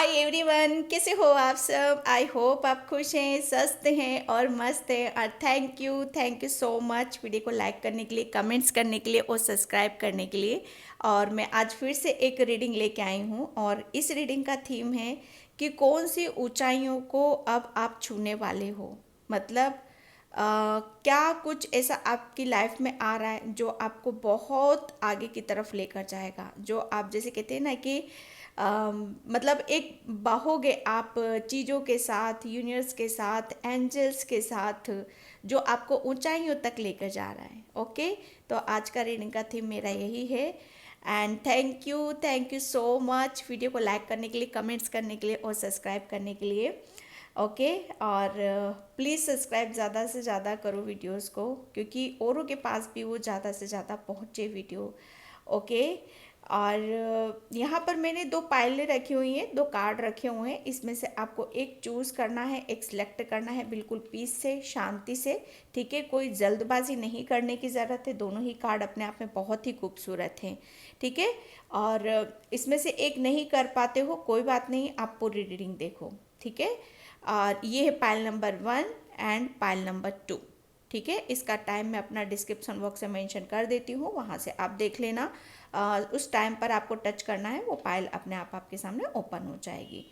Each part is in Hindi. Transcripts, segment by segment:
हाय एवरीवन, कैसे हो आप सब। आई होप आप खुश हैं, स्वस्थ हैं और मस्त हैं। और thank you so much video को लाइक करने के लिए, कमेंट्स करने के लिए और सब्सक्राइब करने के लिए। और मैं आज फिर से एक रीडिंग लेके आई हूँ और इस रीडिंग का थीम है कि कौन सी ऊंचाइयों को अब आप छूने वाले हो। मतलब क्या कुछ ऐसा आपकी लाइफ में आ रहा है जो आपको बहुत आगे की तरफ लेकर जाएगा, जो आप जैसे कहते हैं ना कि मतलब एक बहोगे आप चीज़ों के साथ, यूनिवर्स के साथ, एंजल्स के साथ, जो आपको ऊंचाइयों तक लेकर जा रहा है। ओके, तो आज का रीडिंग का थीम मेरा यही है। And thank you so much video को लाइक करने के लिए, कमेंट्स करने के लिए और सब्सक्राइब करने के लिए। ओके, और प्लीज़ सब्सक्राइब ज़्यादा से ज़्यादा करो वीडियोस को, क्योंकि औरों के पास भी वो ज़्यादा से ज़्यादा पहुँचे वीडियो। ओके, और यहाँ पर मैंने दो पाइलें रखी हुई हैं, दो कार्ड रखे हुए हैं। इसमें से आपको एक चूज़ करना है, एक सिलेक्ट करना है, बिल्कुल पीस से, शांति से। ठीक है, कोई जल्दबाजी नहीं करने की ज़रूरत है। दोनों ही कार्ड अपने आप में बहुत ही खूबसूरत हैं। ठीक है, और इसमें से एक नहीं कर पाते हो, कोई बात नहीं, आप पूरी रीडिंग देखो। ठीक है, और ये है pile number 1 and pile number 2। ठीक है, इसका टाइम मैं अपना डिस्क्रिप्शन बॉक्स में मेंशन कर देती हूँ, वहाँ से आप देख लेना। उस टाइम पर आपको टच करना है, वो पाइल अपने आप आपके सामने ओपन हो जाएगी।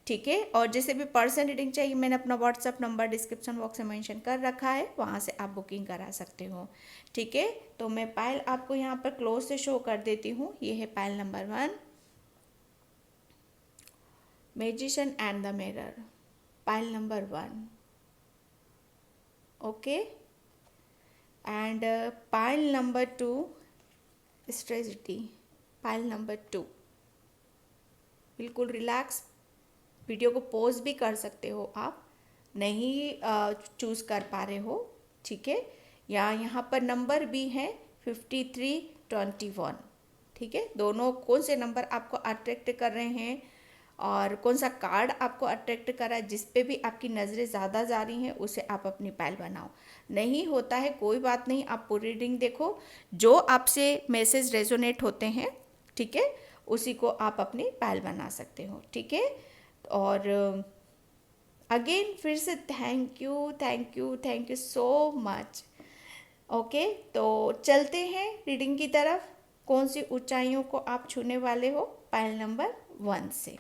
ठीक है, और जैसे भी पर्सन रीडिंग चाहिए, मैंने अपना व्हाट्सअप नंबर डिस्क्रिप्शन बॉक्स में मेंशन कर रखा है, वहाँ से आप बुकिंग करा सकते हो। ठीक है, तो मैं पाइल आपको यहाँ पर क्लोज से शो कर देती हूँ। ये है pile number 1, magician and the mirror. Pile number 1। Okay, and pile number 2, strategy. Pile number 2। बिल्कुल रिलैक्स, वीडियो को पॉज भी कर सकते हो आप, नहीं चूज़ कर पा रहे हो। ठीक है, या यहाँ पर नंबर भी है 5321। ठीक है, दोनों कौन से नंबर आपको अट्रैक्ट कर रहे हैं और कौन सा कार्ड आपको अट्रैक्ट कर रहा है, जिस पे भी आपकी नज़रें ज़्यादा जा रही हैं उसे आप अपनी पाइल बनाओ। नहीं होता है कोई बात नहीं, आप पूरी रीडिंग देखो, जो आपसे मैसेज रेजोनेट होते हैं, ठीक है, उसी को आप अपनी पाइल बना सकते हो। ठीक है, और अगेन फिर से thank you so much. Okay, तो चलते हैं रीडिंग की तरफ। कौन सी ऊंचाइयों को आप छूने वाले हो पाइल नंबर 1 से।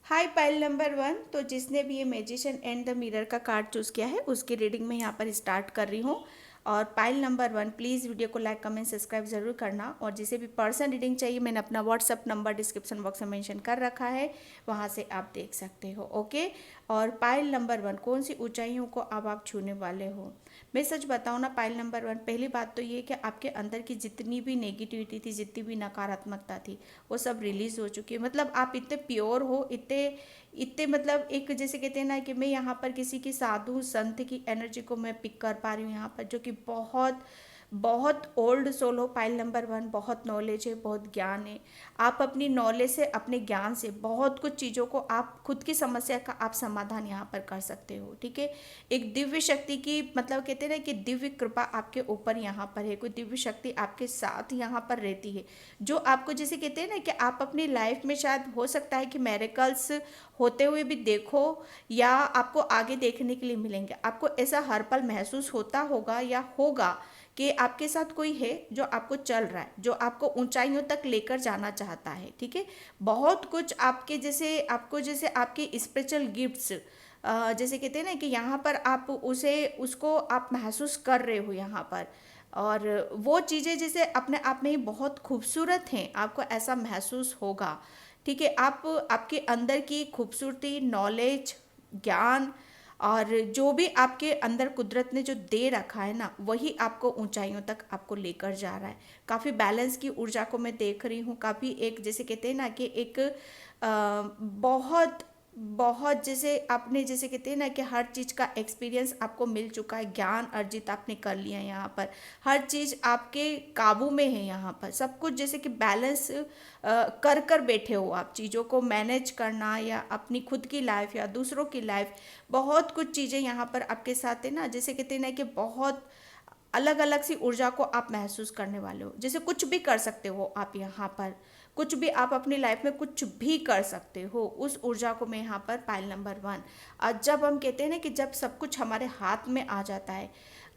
हाय पाइल नंबर 1। तो जिसने भी ये मैजिशियन एंड द मिरर का कार्ड चूज़ किया है, उसकी रीडिंग में यहाँ पर स्टार्ट कर रही हूँ। और पाइल नंबर 1, प्लीज़ वीडियो को लाइक कमेंट सब्सक्राइब ज़रूर करना। और जिसे भी पर्सन रीडिंग चाहिए, मैंने अपना व्हाट्सअप नंबर डिस्क्रिप्शन बॉक्स में मेंशन कर रखा है, वहाँ से आप देख सकते हो। ओके, और पाइल नंबर 1, कौन सी ऊंचाइयों को अब आप छूने वाले हो। मैं सच बताऊँ ना, पाइल नंबर 1, पहली बात तो ये कि आपके अंदर की जितनी भी नेगेटिविटी थी, जितनी भी नकारात्मकता थी, वो सब रिलीज़ हो चुकी है। मतलब आप इतने प्योर हो, इतने इतने मतलब एक जैसे कहते हैं ना कि मैं यहाँ पर किसी की साधु संत की एनर्जी को मैं पिक कर पा रही हूँ यहाँ पर, जो कि बहुत बहुत ओल्ड सोल हो। पाइल नंबर 1, बहुत नॉलेज है, बहुत ज्ञान है। आप अपनी नॉलेज से, अपने ज्ञान से बहुत कुछ चीज़ों को, आप खुद की समस्या का आप समाधान यहाँ पर कर सकते हो। ठीक है, एक दिव्य शक्ति की, मतलब कहते हैं ना कि दिव्य कृपा आपके ऊपर यहाँ पर है, कोई दिव्य शक्ति आपके साथ यहाँ पर रहती है, जो आपको जैसे कहते हैं ना कि आप अपनी लाइफ में शायद हो सकता है कि मेरेकल्स होते हुए भी देखो, या आपको आगे देखने के लिए मिलेंगे। आपको ऐसा हर पल महसूस होता होगा या होगा कि आपके साथ कोई है जो आपको चल रहा है, जो आपको ऊंचाइयों तक लेकर जाना चाहता है। ठीक है, बहुत कुछ आपके जैसे, आपको जैसे आपके स्पिरिचुअल गिफ्ट्स, जैसे कहते हैं ना कि यहाँ पर आप उसे उसको आप महसूस कर रहे हो यहाँ पर। और वो चीज़ें जैसे अपने आप में ही बहुत खूबसूरत हैं, आपको ऐसा महसूस होगा। ठीक है, आप आपके अंदर की खूबसूरती, नॉलेज, ज्ञान, और जो भी आपके अंदर कुदरत ने जो दे रखा है ना, वही आपको ऊंचाइयों तक आपको लेकर जा रहा है। काफ़ी बैलेंस की ऊर्जा को मैं देख रही हूँ, काफ़ी एक जैसे कहते हैं ना कि एक बहुत बहुत जैसे आपने जैसे कहते हैं ना कि हर चीज़ का एक्सपीरियंस आपको मिल चुका है, ज्ञान अर्जित आपने कर लिया है यहाँ पर। हर चीज़ आपके काबू में है यहाँ पर, सब कुछ जैसे कि बैलेंस कर कर बैठे हो आप। चीज़ों को मैनेज करना, या अपनी खुद की लाइफ या दूसरों की लाइफ, बहुत कुछ चीज़ें यहाँ पर आपके साथ है ना, जैसे कहते हैं ना कि बहुत अलग अलग सी ऊर्जा को आप महसूस करने वाले हो। जैसे कुछ भी कर सकते हो आप यहाँ पर, कुछ भी आप अपनी लाइफ में कुछ भी कर सकते हो, उस ऊर्जा को मैं यहाँ पर पाइल नंबर 1। और जब हम कहते हैं ना कि जब सब कुछ हमारे हाथ में आ जाता है,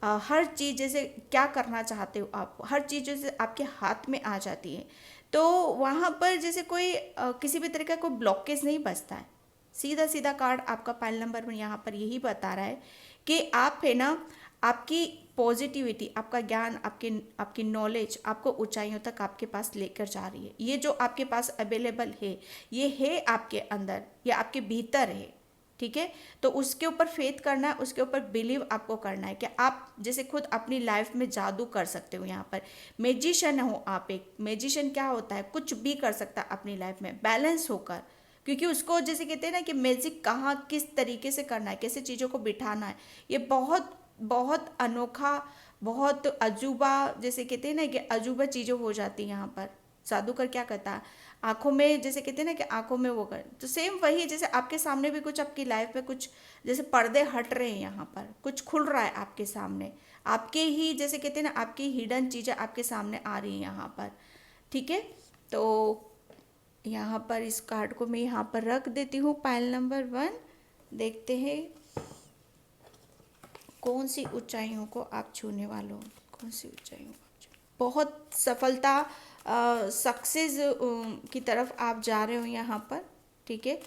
हर चीज़ जैसे क्या करना चाहते हो आप, हर चीज़ जैसे आपके हाथ में आ जाती है, तो वहाँ पर जैसे कोई किसी भी तरह का कोई ब्लॉकेज नहीं बचता है। सीधा सीधा कार्ड आपका पाइल नंबर 1 यहाँ पर यही बता रहा है कि आप है ना, आपकी पॉजिटिविटी, आपका ज्ञान, आपकी नॉलेज आपको ऊंचाइयों तक आपके पास लेकर जा रही है। ये जो आपके पास अवेलेबल है, ये है आपके अंदर, ये आपके भीतर है। ठीक है, तो उसके ऊपर फेथ करना है, उसके ऊपर बिलीव आपको करना है कि आप जैसे खुद अपनी लाइफ में जादू कर सकते हो। यहाँ पर मैजिशियन हो आप। एक मैजिशियन क्या होता है, कुछ भी कर सकता है अपनी लाइफ में बैलेंस होकर, क्योंकि उसको जैसे कहते हैं ना कि मैजिक कहाँ किस तरीके से करना है, कैसे चीज़ों को बिठाना है, ये बहुत बहुत अनोखा, बहुत अजूबा, जैसे कहते हैं ना कि अजूबा चीज़ें हो जाती हैं यहाँ पर। जादूगर क्या करता है, आंखों में जैसे कहते हैं ना कि आंखों में वो कर, तो सेम वही जैसे आपके सामने भी कुछ आपकी लाइफ में कुछ जैसे पर्दे हट रहे हैं, यहाँ पर कुछ खुल रहा है आपके सामने, आपके ही जैसे कहते हैं ना आपकी हिडन चीज़ें आपके सामने आ रही हैं यहाँ पर। ठीक है, तो यहाँ पर इस कार्ड को मैं यहाँ पर रख देती हूँ, पाइल नंबर 1। देखते हैं कौन सी ऊंचाइयों को आप छूने वाले हो, कौन सी ऊंचाइयों को आप बहुत सफलता, सक्सेस की तरफ आप जा रहे हो यहाँ पर। ठीक है,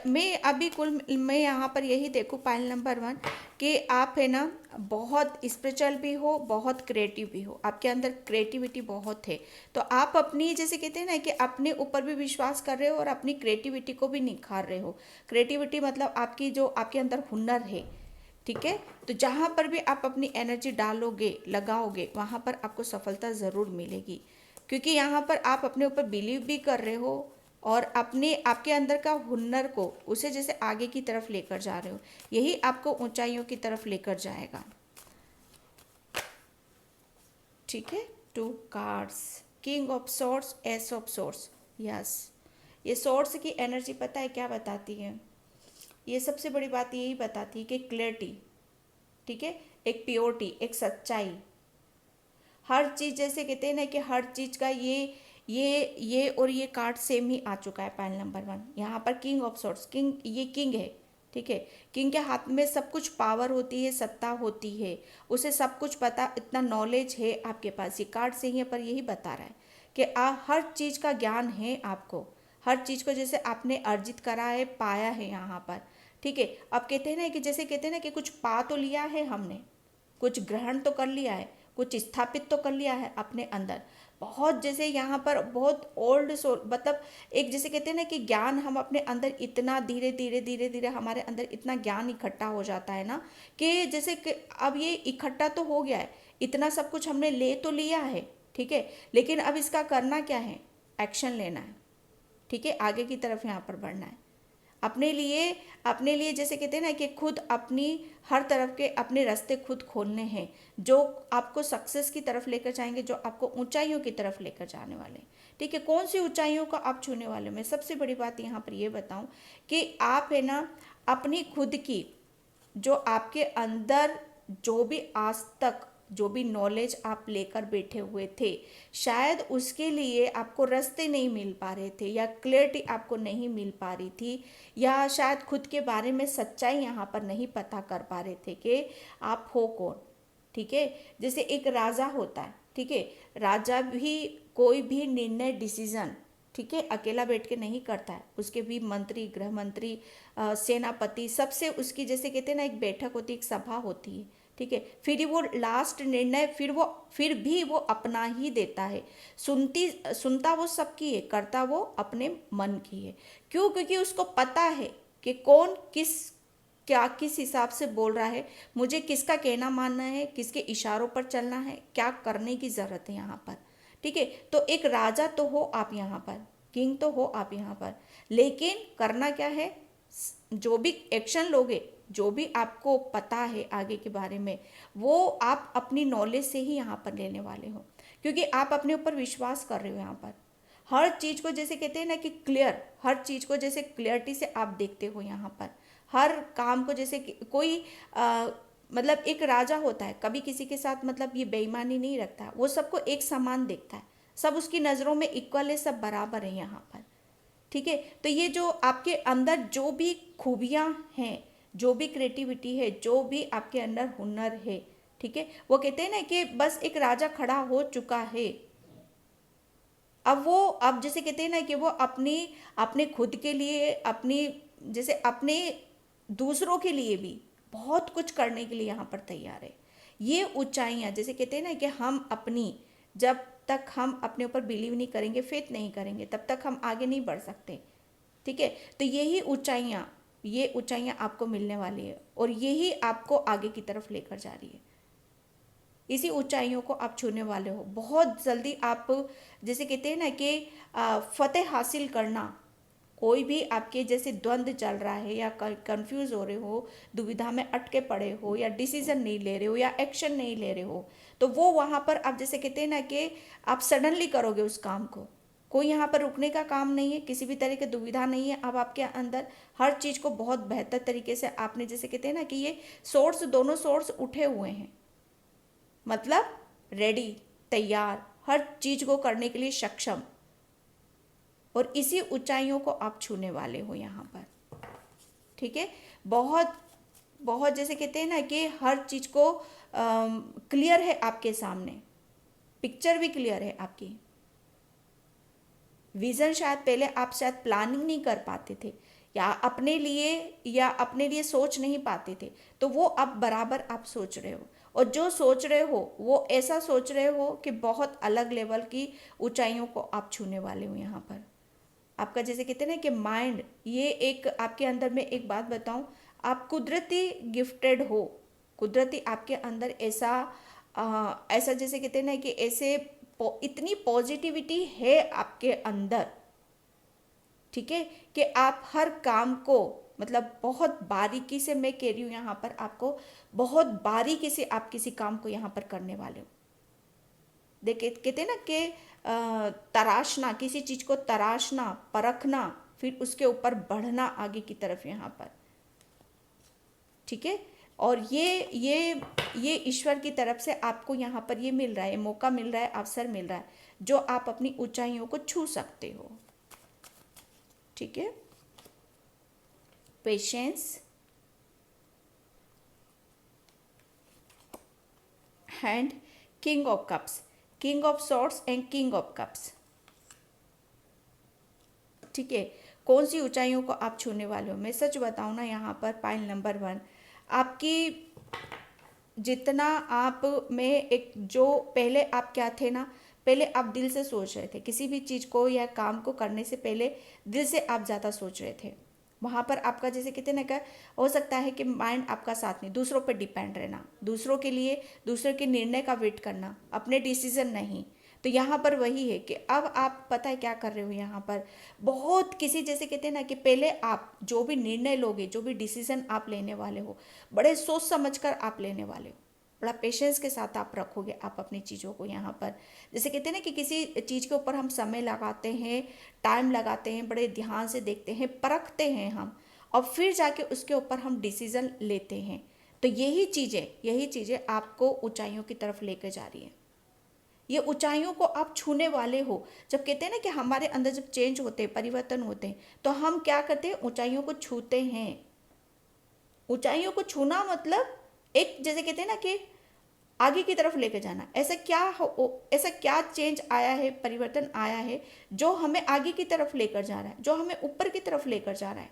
मैं अभी मैं यहाँ पर यही देखूँ पाइल नंबर 1 कि आप है ना बहुत स्पिरिचुअल भी हो, बहुत क्रिएटिव भी हो, आपके अंदर क्रिएटिविटी बहुत है। तो आप अपनी जैसे कहते हैं ना कि अपने ऊपर भी विश्वास कर रहे हो और अपनी क्रिएटिविटी को भी निखार रहे हो। क्रिएटिविटी मतलब आपकी जो आपके अंदर हुनर है। ठीक है, तो जहाँ पर भी आप अपनी एनर्जी डालोगे, लगाओगे, वहाँ पर आपको सफलता ज़रूर मिलेगी, क्योंकि यहाँ पर आप अपने ऊपर बिलीव भी कर रहे हो और अपने आपके अंदर का हुनर को उसे जैसे आगे की तरफ लेकर जा रहे हो। यही आपको ऊंचाइयों की तरफ लेकर जाएगा। ठीक है, 2 cards, king of swords, S of swords. Yes, ये सोर्ड्स की एनर्जी पता है क्या बताती है, ये सबसे बड़ी बात यही बताती है कि क्लैरिटी, ठीक है, एक प्योरिटी, एक सच्चाई, हर चीज़ जैसे कहते हैं ना कि हर चीज़ का ये और ये कार्ड सेम ही आ चुका है पाइल नंबर 1। यहाँ पर किंग ऑफ सोर्ड्स, किंग, ये किंग है। ठीक है, किंग के हाथ में सब कुछ पावर होती है, सत्ता होती है, उसे सब कुछ पता, इतना नॉलेज है आपके पास। ये कार्ड से ही पर यही बता रहा है कि हर चीज़ का ज्ञान है आपको, हर चीज़ को जैसे आपने अर्जित करा है, पाया है यहाँ पर। ठीक है, अब कहते हैं ना कि जैसे कहते हैं ना कि कुछ पा तो लिया है हमने, कुछ ग्रहण तो कर लिया है, कुछ स्थापित तो कर लिया है अपने अंदर। बहुत जैसे यहाँ पर बहुत ओल्ड सोल, मतलब एक जैसे कहते हैं ना कि ज्ञान हम अपने अंदर इतना धीरे धीरे धीरे धीरे हमारे अंदर इतना ज्ञान इकट्ठा हो जाता है ना कि जैसे कि अब ये इकट्ठा तो हो गया है, इतना सब कुछ हमने ले तो लिया है। ठीक है, लेकिन अब इसका करना क्या है, एक्शन लेना है। ठीक है, आगे की तरफ यहाँ पर बढ़ना है अपने लिए जैसे कहते हैं ना कि खुद अपनी हर तरफ के अपने रास्ते खुद खोलने हैं, जो आपको सक्सेस की तरफ लेकर जाएंगे, जो आपको ऊंचाइयों की तरफ लेकर जाने वाले हैं। ठीक है, कौन सी ऊंचाइयों को आप छूने वाले हो, मैं सबसे बड़ी बात यहाँ पर ये बताऊँ कि आप है ना अपनी खुद की जो आपके अंदर जो भी आज तक जो भी नॉलेज आप लेकर बैठे हुए थे, शायद उसके लिए आपको रास्ते नहीं मिल पा रहे थे, या क्लैरिटी आपको नहीं मिल पा रही थी, या शायद खुद के बारे में सच्चाई यहाँ पर नहीं पता कर पा रहे थे कि आप हो कौन। ठीक है, जैसे एक राजा होता है, ठीक है, राजा भी कोई भी निर्णय, डिसीजन, ठीक है, अकेला बैठ के नहीं करता है, उसके भी मंत्री, गृह मंत्री, सेनापति, सबसे उसकी जैसे कहते हैं ना एक बैठक होती है, एक सभा होती है। ठीक है, फिर वो लास्ट निर्णय फिर भी वो अपना ही देता है। सुनता वो सबकी है, करता वो अपने मन की है। क्यों, क्योंकि उसको पता है कि कौन किस हिसाब से बोल रहा है, मुझे किसका कहना मानना है, किसके इशारों पर चलना है, क्या करने की ज़रूरत है यहाँ पर। ठीक है, तो एक राजा तो हो आप यहाँ पर, किंग तो हो आप यहाँ पर, लेकिन करना क्या है, जो भी एक्शन लोगे, जो भी आपको पता है आगे के बारे में, वो आप अपनी नॉलेज से ही यहाँ पर लेने वाले हो, क्योंकि आप अपने ऊपर विश्वास कर रहे हो। यहाँ पर हर चीज़ को जैसे कहते हैं ना कि क्लियर, हर चीज़ को जैसे क्लियरिटी से आप देखते हो। यहाँ पर हर काम को जैसे कोई मतलब एक राजा होता है, कभी किसी के साथ मतलब ये बेईमानी नहीं रखता है, वो सबको एक समान देखता है, सब उसकी नज़रों में इक्वल है, सब बराबर है यहाँ पर। ठीक है, तो ये जो आपके अंदर जो भी खूबियाँ हैं, जो भी क्रिएटिविटी है, जो भी आपके अंदर हुनर है, ठीक है, वो कहते हैं ना कि बस एक राजा खड़ा हो चुका है। अब जैसे कहते हैं ना कि वो अपनी अपने खुद के लिए, अपनी जैसे अपने दूसरों के लिए भी बहुत कुछ करने के लिए यहाँ पर तैयार है। ये ऊंचाइयाँ, जैसे कहते हैं ना कि हम अपनी, जब तक हम अपने ऊपर बिलीव नहीं करेंगे, फेथ नहीं करेंगे, तब तक हम आगे नहीं बढ़ सकते। ठीक है, तो यही ऊंचाइयाँ, ये ऊंचाइयाँ आपको मिलने वाली है और यही आपको आगे की तरफ लेकर जा रही है। इसी ऊंचाइयों को आप छूने वाले हो बहुत जल्दी। आप जैसे कहते हैं ना कि फतेह हासिल करना, कोई भी आपके जैसे द्वंद्व चल रहा है या कंफ्यूज हो रहे हो, दुविधा में अटके पड़े हो, या डिसीजन नहीं ले रहे हो, या एक्शन नहीं ले रहे हो, तो वो वहाँ पर आप जैसे कहते हैं ना कि आप सडनली करोगे उस काम को। कोई यहाँ पर रुकने का काम नहीं है, किसी भी तरह की दुविधा नहीं है। अब आपके अंदर हर चीज़ को बहुत बेहतर तरीके से आपने जैसे कहते हैं ना कि ये सोर्स, दोनों सोर्स उठे हुए हैं, मतलब रेडी, तैयार, हर चीज को करने के लिए सक्षम, और इसी ऊंचाइयों को आप छूने वाले हो यहाँ पर। ठीक है, बहुत बहुत जैसे कहते हैं ना कि हर चीज को क्लियर है आपके सामने, पिक्चर भी क्लियर है आपकी। विजन शायद पहले आप शायद प्लानिंग नहीं कर पाते थे, या अपने लिए सोच नहीं पाते थे, तो वो अब बराबर आप सोच रहे हो, और जो सोच रहे हो वो ऐसा सोच रहे हो कि बहुत अलग लेवल की ऊंचाइयों को आप छूने वाले हो यहाँ पर। आपका जैसे कहते हैं ना कि माइंड, ये एक आपके अंदर में एक बात बताऊं, आप कुदरती गिफ्टेड हो। कुदरती आपके अंदर ऐसा जैसे कहते हैं ना कि इतनी पॉजिटिविटी है आपके अंदर, ठीक है, कि आप हर काम को मतलब बहुत बारीकी से, मैं कह रही हूँ यहाँ पर आपको, बहुत बारीकी से आप किसी काम को यहाँ पर करने वाले हो। देखे कहते हैं ना कि तराशना, किसी चीज को तराशना, परखना, फिर उसके ऊपर बढ़ना आगे की तरफ यहाँ पर। ठीक है, और ये ईश्वर की तरफ से आपको यहाँ पर ये मिल रहा है, मौका मिल रहा है, अवसर मिल रहा है, जो आप अपनी ऊंचाइयों को छू सकते हो। ठीक है, patience and king of cups, king of swords and king of cups. ठीक है, कौन सी ऊंचाइयों को आप छूने वाले हो? मैं सच बताऊं ना, यहाँ पर पाइल नंबर 1, आपकी जितना आप में एक, जो पहले आप क्या थे ना, पहले आप दिल से सोच रहे थे किसी भी चीज़ को या काम को करने से पहले, दिल से आप ज़्यादा सोच रहे थे। वहाँ पर आपका जैसे कहते हैं ना कि हो सकता है कि माइंड आपका साथ नहीं, दूसरों पर डिपेंड रहना, दूसरों के लिए, दूसरों के निर्णय का वेट करना, अपने डिसीजन नहीं। तो यहाँ पर वही है कि अब आप पता है क्या कर रहे हो यहाँ पर, बहुत किसी जैसे कहते हैं ना कि पहले आप जो भी निर्णय लोगे, जो भी डिसीजन आप लेने वाले हो, बड़े सोच समझ कर आप लेने वाले हो, बड़ा पेशेंस के साथ आप रखोगे आप अपनी चीज़ों को यहाँ पर। जैसे कहते हैं ना कि किसी चीज़ के ऊपर हम समय लगाते हैं, टाइम लगाते हैं, बड़े ध्यान से देखते हैं, परखते हैं हम, और फिर जाके उसके ऊपर हम डिसीजन लेते हैं। तो यही चीज़ें आपको ऊंचाइयों की तरफ लेकर जा रही है। ये ऊंचाइयों को आप छूने वाले हो। जब कहते हैं ना कि हमारे अंदर जब चेंज होते हैं, परिवर्तन होते हैं, तो हम क्या करते हैं, ऊंचाइयों को छूते हैं। ऊंचाइयों को छूना मतलब एक जैसे कहते हैं ना कि आगे की तरफ लेके जाना। ऐसा क्या चेंज आया है, परिवर्तन आया है जो हमें आगे की तरफ लेकर जा रहा है, जो हमें ऊपर की तरफ लेकर जा रहा है।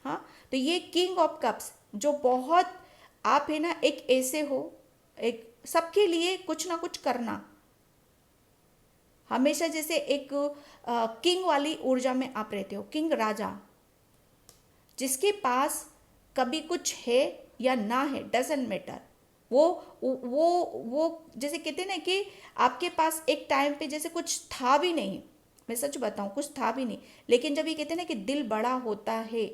हाँ, तो ये किंग ऑफ कप्स, जो बहुत, आप है ना एक ऐसे हो, एक सबके लिए कुछ ना कुछ करना, हमेशा जैसे एक किंग वाली ऊर्जा में आप रहते हो, किंग राजा, जिसके पास कभी कुछ है या ना है, डजेंट मैटर। वो जैसे कहते हैं ना कि आपके पास एक टाइम पे जैसे कुछ था भी नहीं, मैं सच बताऊं कुछ था भी नहीं, लेकिन जब ये कहते हैं ना कि दिल बड़ा होता है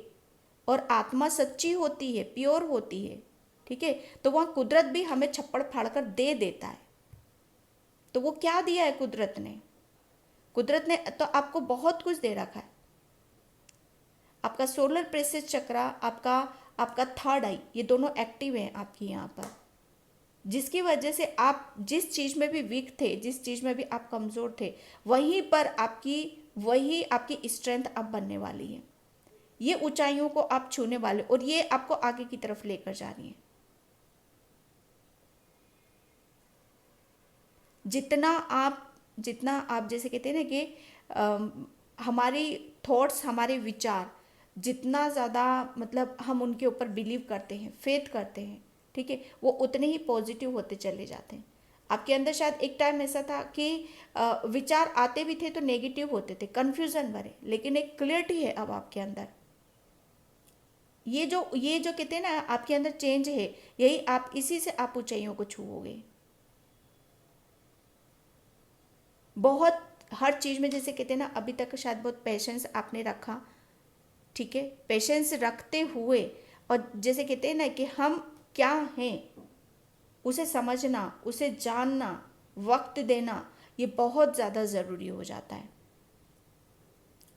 और आत्मा सच्ची होती है, प्योर होती है, ठीक है, तो वहाँ कुदरत भी हमें छप्पड़ फाड़ कर दे देता है। तो वो क्या दिया है कुदरत ने तो आपको बहुत कुछ दे रखा है। आपका सोलर प्लेक्सस चक्रा, आपका आपका थर्ड आई, ये दोनों एक्टिव हैं आपकी यहाँ पर, जिसकी वजह से आप जिस चीज़ में भी वीक थे, जिस चीज़ में भी आप कमज़ोर थे, वही आपकी स्ट्रेंथ अब बनने वाली है। ये ऊंचाइयों को आप छूने वाले और ये आपको आगे की तरफ लेकर जा रही है। जितना आप जैसे कहते हैं ना कि हमारी थॉट्स, हमारे विचार जितना ज़्यादा मतलब हम उनके ऊपर बिलीव करते हैं, फेथ करते हैं, ठीक है, वो उतने ही पॉजिटिव होते चले जाते हैं। आपके अंदर शायद एक टाइम ऐसा था कि विचार आते भी थे तो नेगेटिव होते थे, कन्फ्यूज़न भरे, लेकिन एक क्लियरिटी है अब आपके अंदर। ये जो कहते हैं ना आपके अंदर चेंज है, यही आप इसी से आप ऊंचाइयों को छूओगे। बहुत हर चीज़ में जैसे कहते हैं ना, अभी तक शायद बहुत पेशेंस आपने रखा, ठीक है, पेशेंस रखते हुए और जैसे कहते हैं ना कि हम क्या हैं उसे समझना, उसे जानना, वक्त देना, ये बहुत ज़्यादा ज़रूरी हो जाता है।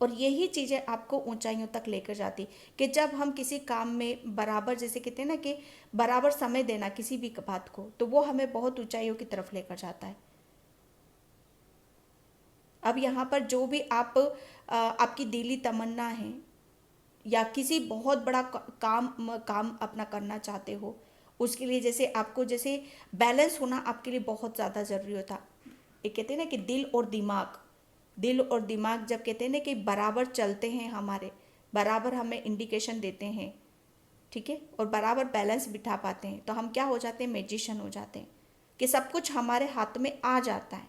और यही चीज़ें आपको ऊंचाइयों तक लेकर जाती कि जब हम किसी काम में बराबर जैसे कहते हैं ना कि बराबर समय देना किसी भी बात को, तो वो हमें बहुत ऊंचाइयों की तरफ लेकर जाता है। अब यहाँ पर जो भी आपकी दिली तमन्ना है या किसी बहुत बड़ा काम अपना करना चाहते हो, उसके लिए जैसे आपको जैसे बैलेंस होना आपके लिए बहुत ज़्यादा ज़रूरी होता। एक कहते हैं ना कि दिल और दिमाग जब कहते हैं ना कि बराबर चलते हैं, हमारे बराबर हमें इंडिकेशन देते हैं, ठीक है, और बराबर बैलेंस बिठा पाते हैं, तो हम क्या हो जाते हैं, मैजिशियन हो जाते हैं कि सब कुछ हमारे हाथ में आ जाता है,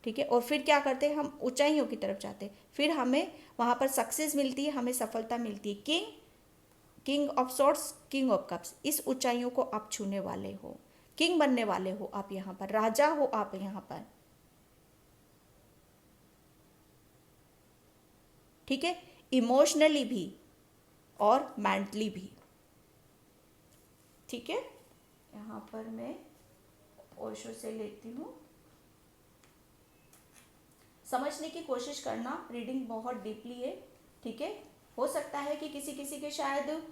ठीक है। और फिर क्या करते हैं, हम ऊंचाइयों की तरफ जाते हैं, फिर हमें वहाँ पर सक्सेस मिलती है, हमें सफलता मिलती है। King of swords, king of cups, इस ऊंचाइयों को आप छूने वाले हो, किंग बनने वाले हो आप, यहाँ पर राजा हो आप यहाँ पर, ठीक है, इमोशनली भी और मेंटली भी, ठीक है। यहाँ पर मैं ओशो से लेती हूँ। समझने की कोशिश करना, रीडिंग बहुत डीपली है, ठीक है। हो सकता है कि किसी किसी के शायद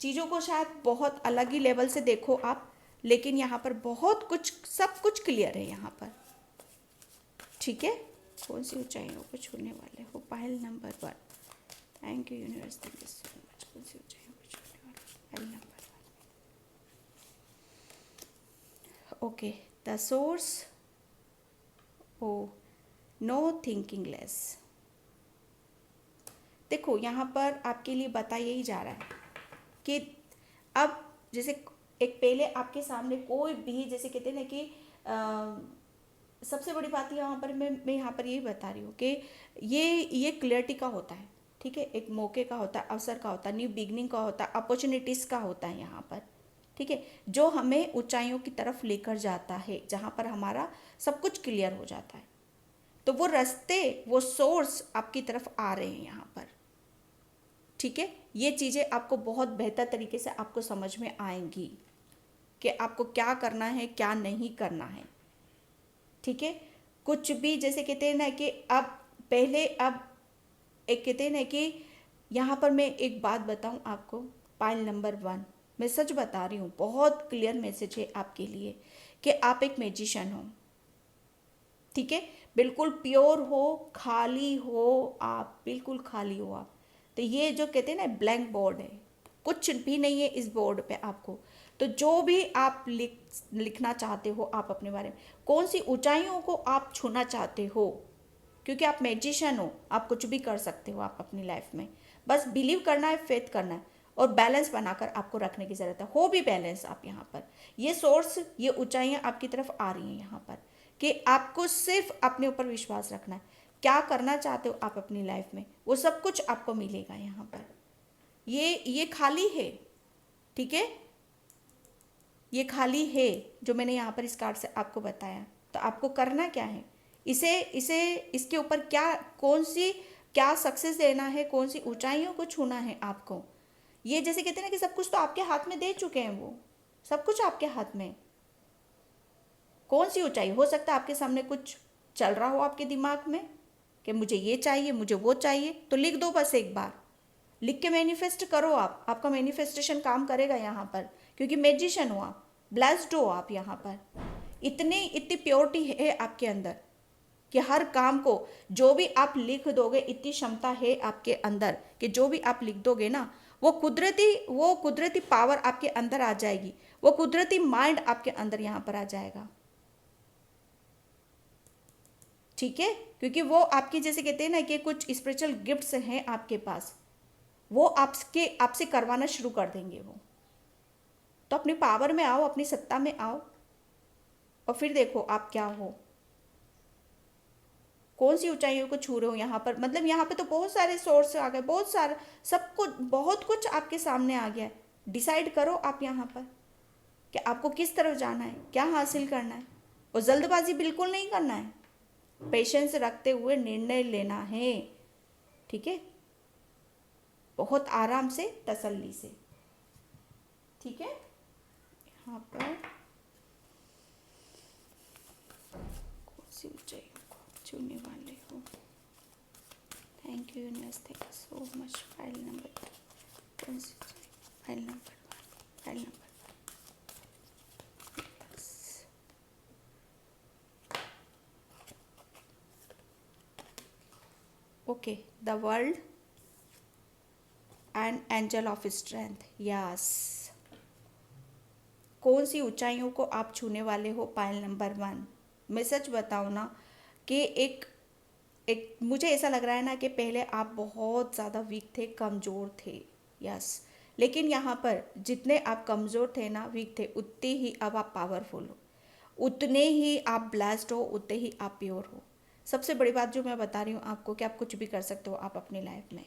चीज़ों को शायद बहुत अलग ही लेवल से देखो आप, लेकिन यहाँ पर बहुत कुछ, सब कुछ क्लियर है यहाँ पर, ठीक है। कौन सी ऊंचाइयों को छूने वाले हो, pile number 1। Thank you universe, thank you so much. कौन सी ऊंचाइयों को छूने वाले, pile number 1। Okay, the source, oh no thinking less. देखो यहाँ पर आपके लिए बता यही जा रहा है कि अब जैसे एक पहले आपके सामने कोई भी जैसे कहते हैं ना कि सबसे बड़ी बात यहाँ पर मैं यहाँ पर यही बता रही हूँ कि ये क्लियरिटी का होता है, ठीक है, एक मौके का होता है, अवसर का होता है, न्यू बिगनिंग का होता है, अपॉर्चुनिटीज़ का होता है यहाँ पर, ठीक है, जो हमें ऊंचाइयों की तरफ लेकर जाता है, जहाँ पर हमारा सब कुछ क्लियर हो जाता है। तो वो रास्ते, वो सोर्स आपकी तरफ आ रहे हैं यहाँ पर, ठीक है। ये चीज़ें आपको बहुत बेहतर तरीके से आपको समझ में आएंगी कि आपको क्या करना है, क्या नहीं करना है, ठीक है। कुछ भी जैसे कहते हैं ना कि अब एक कहते हैं ना कि यहाँ पर मैं एक बात बताऊँ आपको, पाइल नंबर 1, मैं सच बता रही हूँ, बहुत क्लियर मैसेज है आपके लिए कि आप एक मैजिशियन हो, ठीक है, बिल्कुल प्योर हो, खाली हो आप, बिल्कुल खाली हो आप। तो ये जो कहते हैं ना ब्लैंक बोर्ड है, कुछ भी नहीं है इस बोर्ड पे आपको। तो जो भी आप लिखना चाहते हो आप अपने बारे में, कौन सी ऊंचाइयों को आप छूना चाहते हो, क्योंकि आप मैजिशियन हो, आप कुछ भी कर सकते हो आप अपनी लाइफ में, बस बिलीव करना है, फेथ करना है और बैलेंस बनाकर आपको रखने की ज़रूरत है। हो भी बैलेंस आप यहाँ पर, ये सोर्स, ये ऊंचाइयाँ आपकी तरफ आ रही हैं यहाँ पर कि आपको सिर्फ अपने ऊपर विश्वास रखना है। क्या करना चाहते हो आप अपनी लाइफ में, वो सब कुछ आपको मिलेगा यहाँ पर। ये खाली है, ठीक है, ये खाली है जो मैंने यहाँ पर इस कार्ड से आपको बताया। तो आपको करना क्या है, इसके ऊपर क्या सक्सेस देना है, कौन सी ऊंचाइयों को छूना है आपको। ये जैसे कहते हैं ना कि सब कुछ तो आपके हाथ में दे चुके हैं, वो सब कुछ आपके हाथ में। कौन सी ऊंचाई, हो सकता है आपके सामने कुछ चल रहा हो आपके दिमाग में कि मुझे ये चाहिए, मुझे वो चाहिए, तो लिख दो, बस एक बार लिख के मैनिफेस्ट करो आप, आपका मैनिफेस्टेशन काम करेगा यहाँ पर, क्योंकि मैजिशियन हो आप, ब्लेस्ड हो आप यहाँ पर। इतनी प्योरिटी है आपके अंदर कि हर काम को जो भी आप लिख दोगे, इतनी क्षमता है आपके अंदर कि जो भी आप लिख दोगे ना, वो कुदरती पावर आपके अंदर आ जाएगी, वो कुदरती माइंड आपके अंदर यहाँ पर आ जाएगा। ठीक है, क्योंकि वो आपकी, जैसे कहते हैं ना कि कुछ स्पिरिचुअल गिफ्ट्स हैं आपके पास, वो आपसे करवाना शुरू कर देंगे वो। तो अपनी पावर में आओ, अपनी सत्ता में आओ, और फिर देखो आप क्या हो, कौन सी ऊंचाइयों को छू रहे हो यहाँ पर। मतलब यहाँ पे तो बहुत सारे सोर्स आ गए, बहुत सारा, सब कुछ, बहुत कुछ आपके सामने आ गया है। डिसाइड करो आप यहाँ पर कि आपको किस तरफ जाना है, क्या हासिल करना है, और जल्दबाजी बिल्कुल नहीं करना है, पेशेंस रखते हुए निर्णय लेना है। ठीक है, बहुत आराम से, तसल्ली से। ठीक है, यहाँ पर कौन सी ऊंचाई को छूने वाले हो। Thank you universe, thank you so much. File number, कौन सी file number 1, file number 1। Okay, the world and angel of strength. Yes, कौन सी ऊंचाइयों को आप छूने वाले हो, पायल नंबर 1। मैं सच बताऊँ ना कि एक एक मुझे ऐसा लग रहा है ना कि पहले आप बहुत ज़्यादा वीक थे, कमज़ोर थे। यस, लेकिन यहाँ पर जितने आप कमज़ोर थे ना, वीक थे, उतने ही अब आप पावरफुल हो, उतने ही आप ब्लेस्ड हो, उतने ही आप प्योर हो। सबसे बड़ी बात जो मैं बता रही हूँ आपको कि आप कुछ भी कर सकते हो आप अपनी लाइफ में,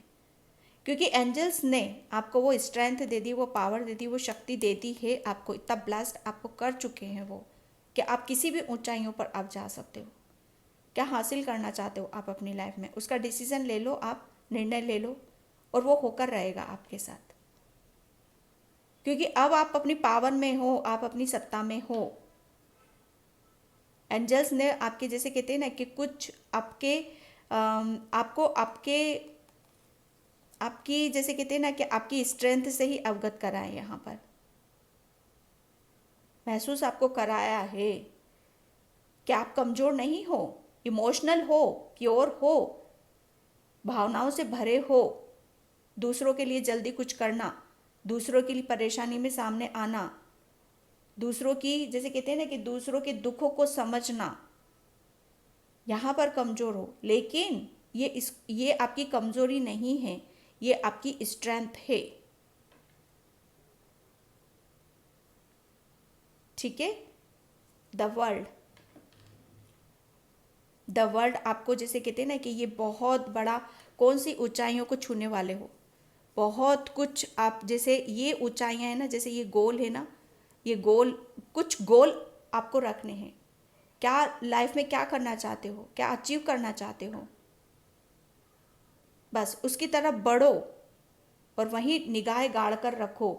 क्योंकि एंजल्स ने आपको वो स्ट्रेंथ दे दी, वो पावर दे दी, वो शक्ति दे दी है आपको। इतना ब्लास्ट आपको कर चुके हैं वो कि आप किसी भी ऊंचाइयों पर आप जा सकते हो। क्या हासिल करना चाहते हो आप अपनी लाइफ में, उसका डिसीजन ले लो, आप निर्णय ले लो, और वो होकर रहेगा आपके साथ, क्योंकि अब आप अपनी पावर में हो, आप अपनी सत्ता में हो। एंजल्स ने आपके, जैसे कहते हैं ना कि कुछ आपको आपकी जैसे कहते हैं ना कि आपकी स्ट्रेंथ से ही अवगत कराए, यहाँ पर महसूस आपको कराया है कि आप कमज़ोर नहीं हो, इमोशनल हो, प्योर हो, भावनाओं से भरे हो, दूसरों के लिए जल्दी कुछ करना, दूसरों के लिए परेशानी में सामने आना, दूसरों की, जैसे कहते हैं ना कि दूसरों के दुखों को समझना, यहाँ पर कमज़ोर हो। लेकिन ये आपकी कमज़ोरी नहीं है, ये आपकी स्ट्रेंथ है। ठीक है, द वर्ल्ड आपको, जैसे कहते हैं ना कि ये बहुत बड़ा, कौन सी ऊंचाइयों को छूने वाले हो, बहुत कुछ आप, जैसे ये ऊंचाइयाँ हैं ना, जैसे ये गोल है ना, ये गोल, कुछ गोल आपको रखने हैं। क्या लाइफ में क्या करना चाहते हो, क्या अचीव करना चाहते हो, बस उसकी तरफ बढ़ो और वही निगाहें गाड़ कर रखो।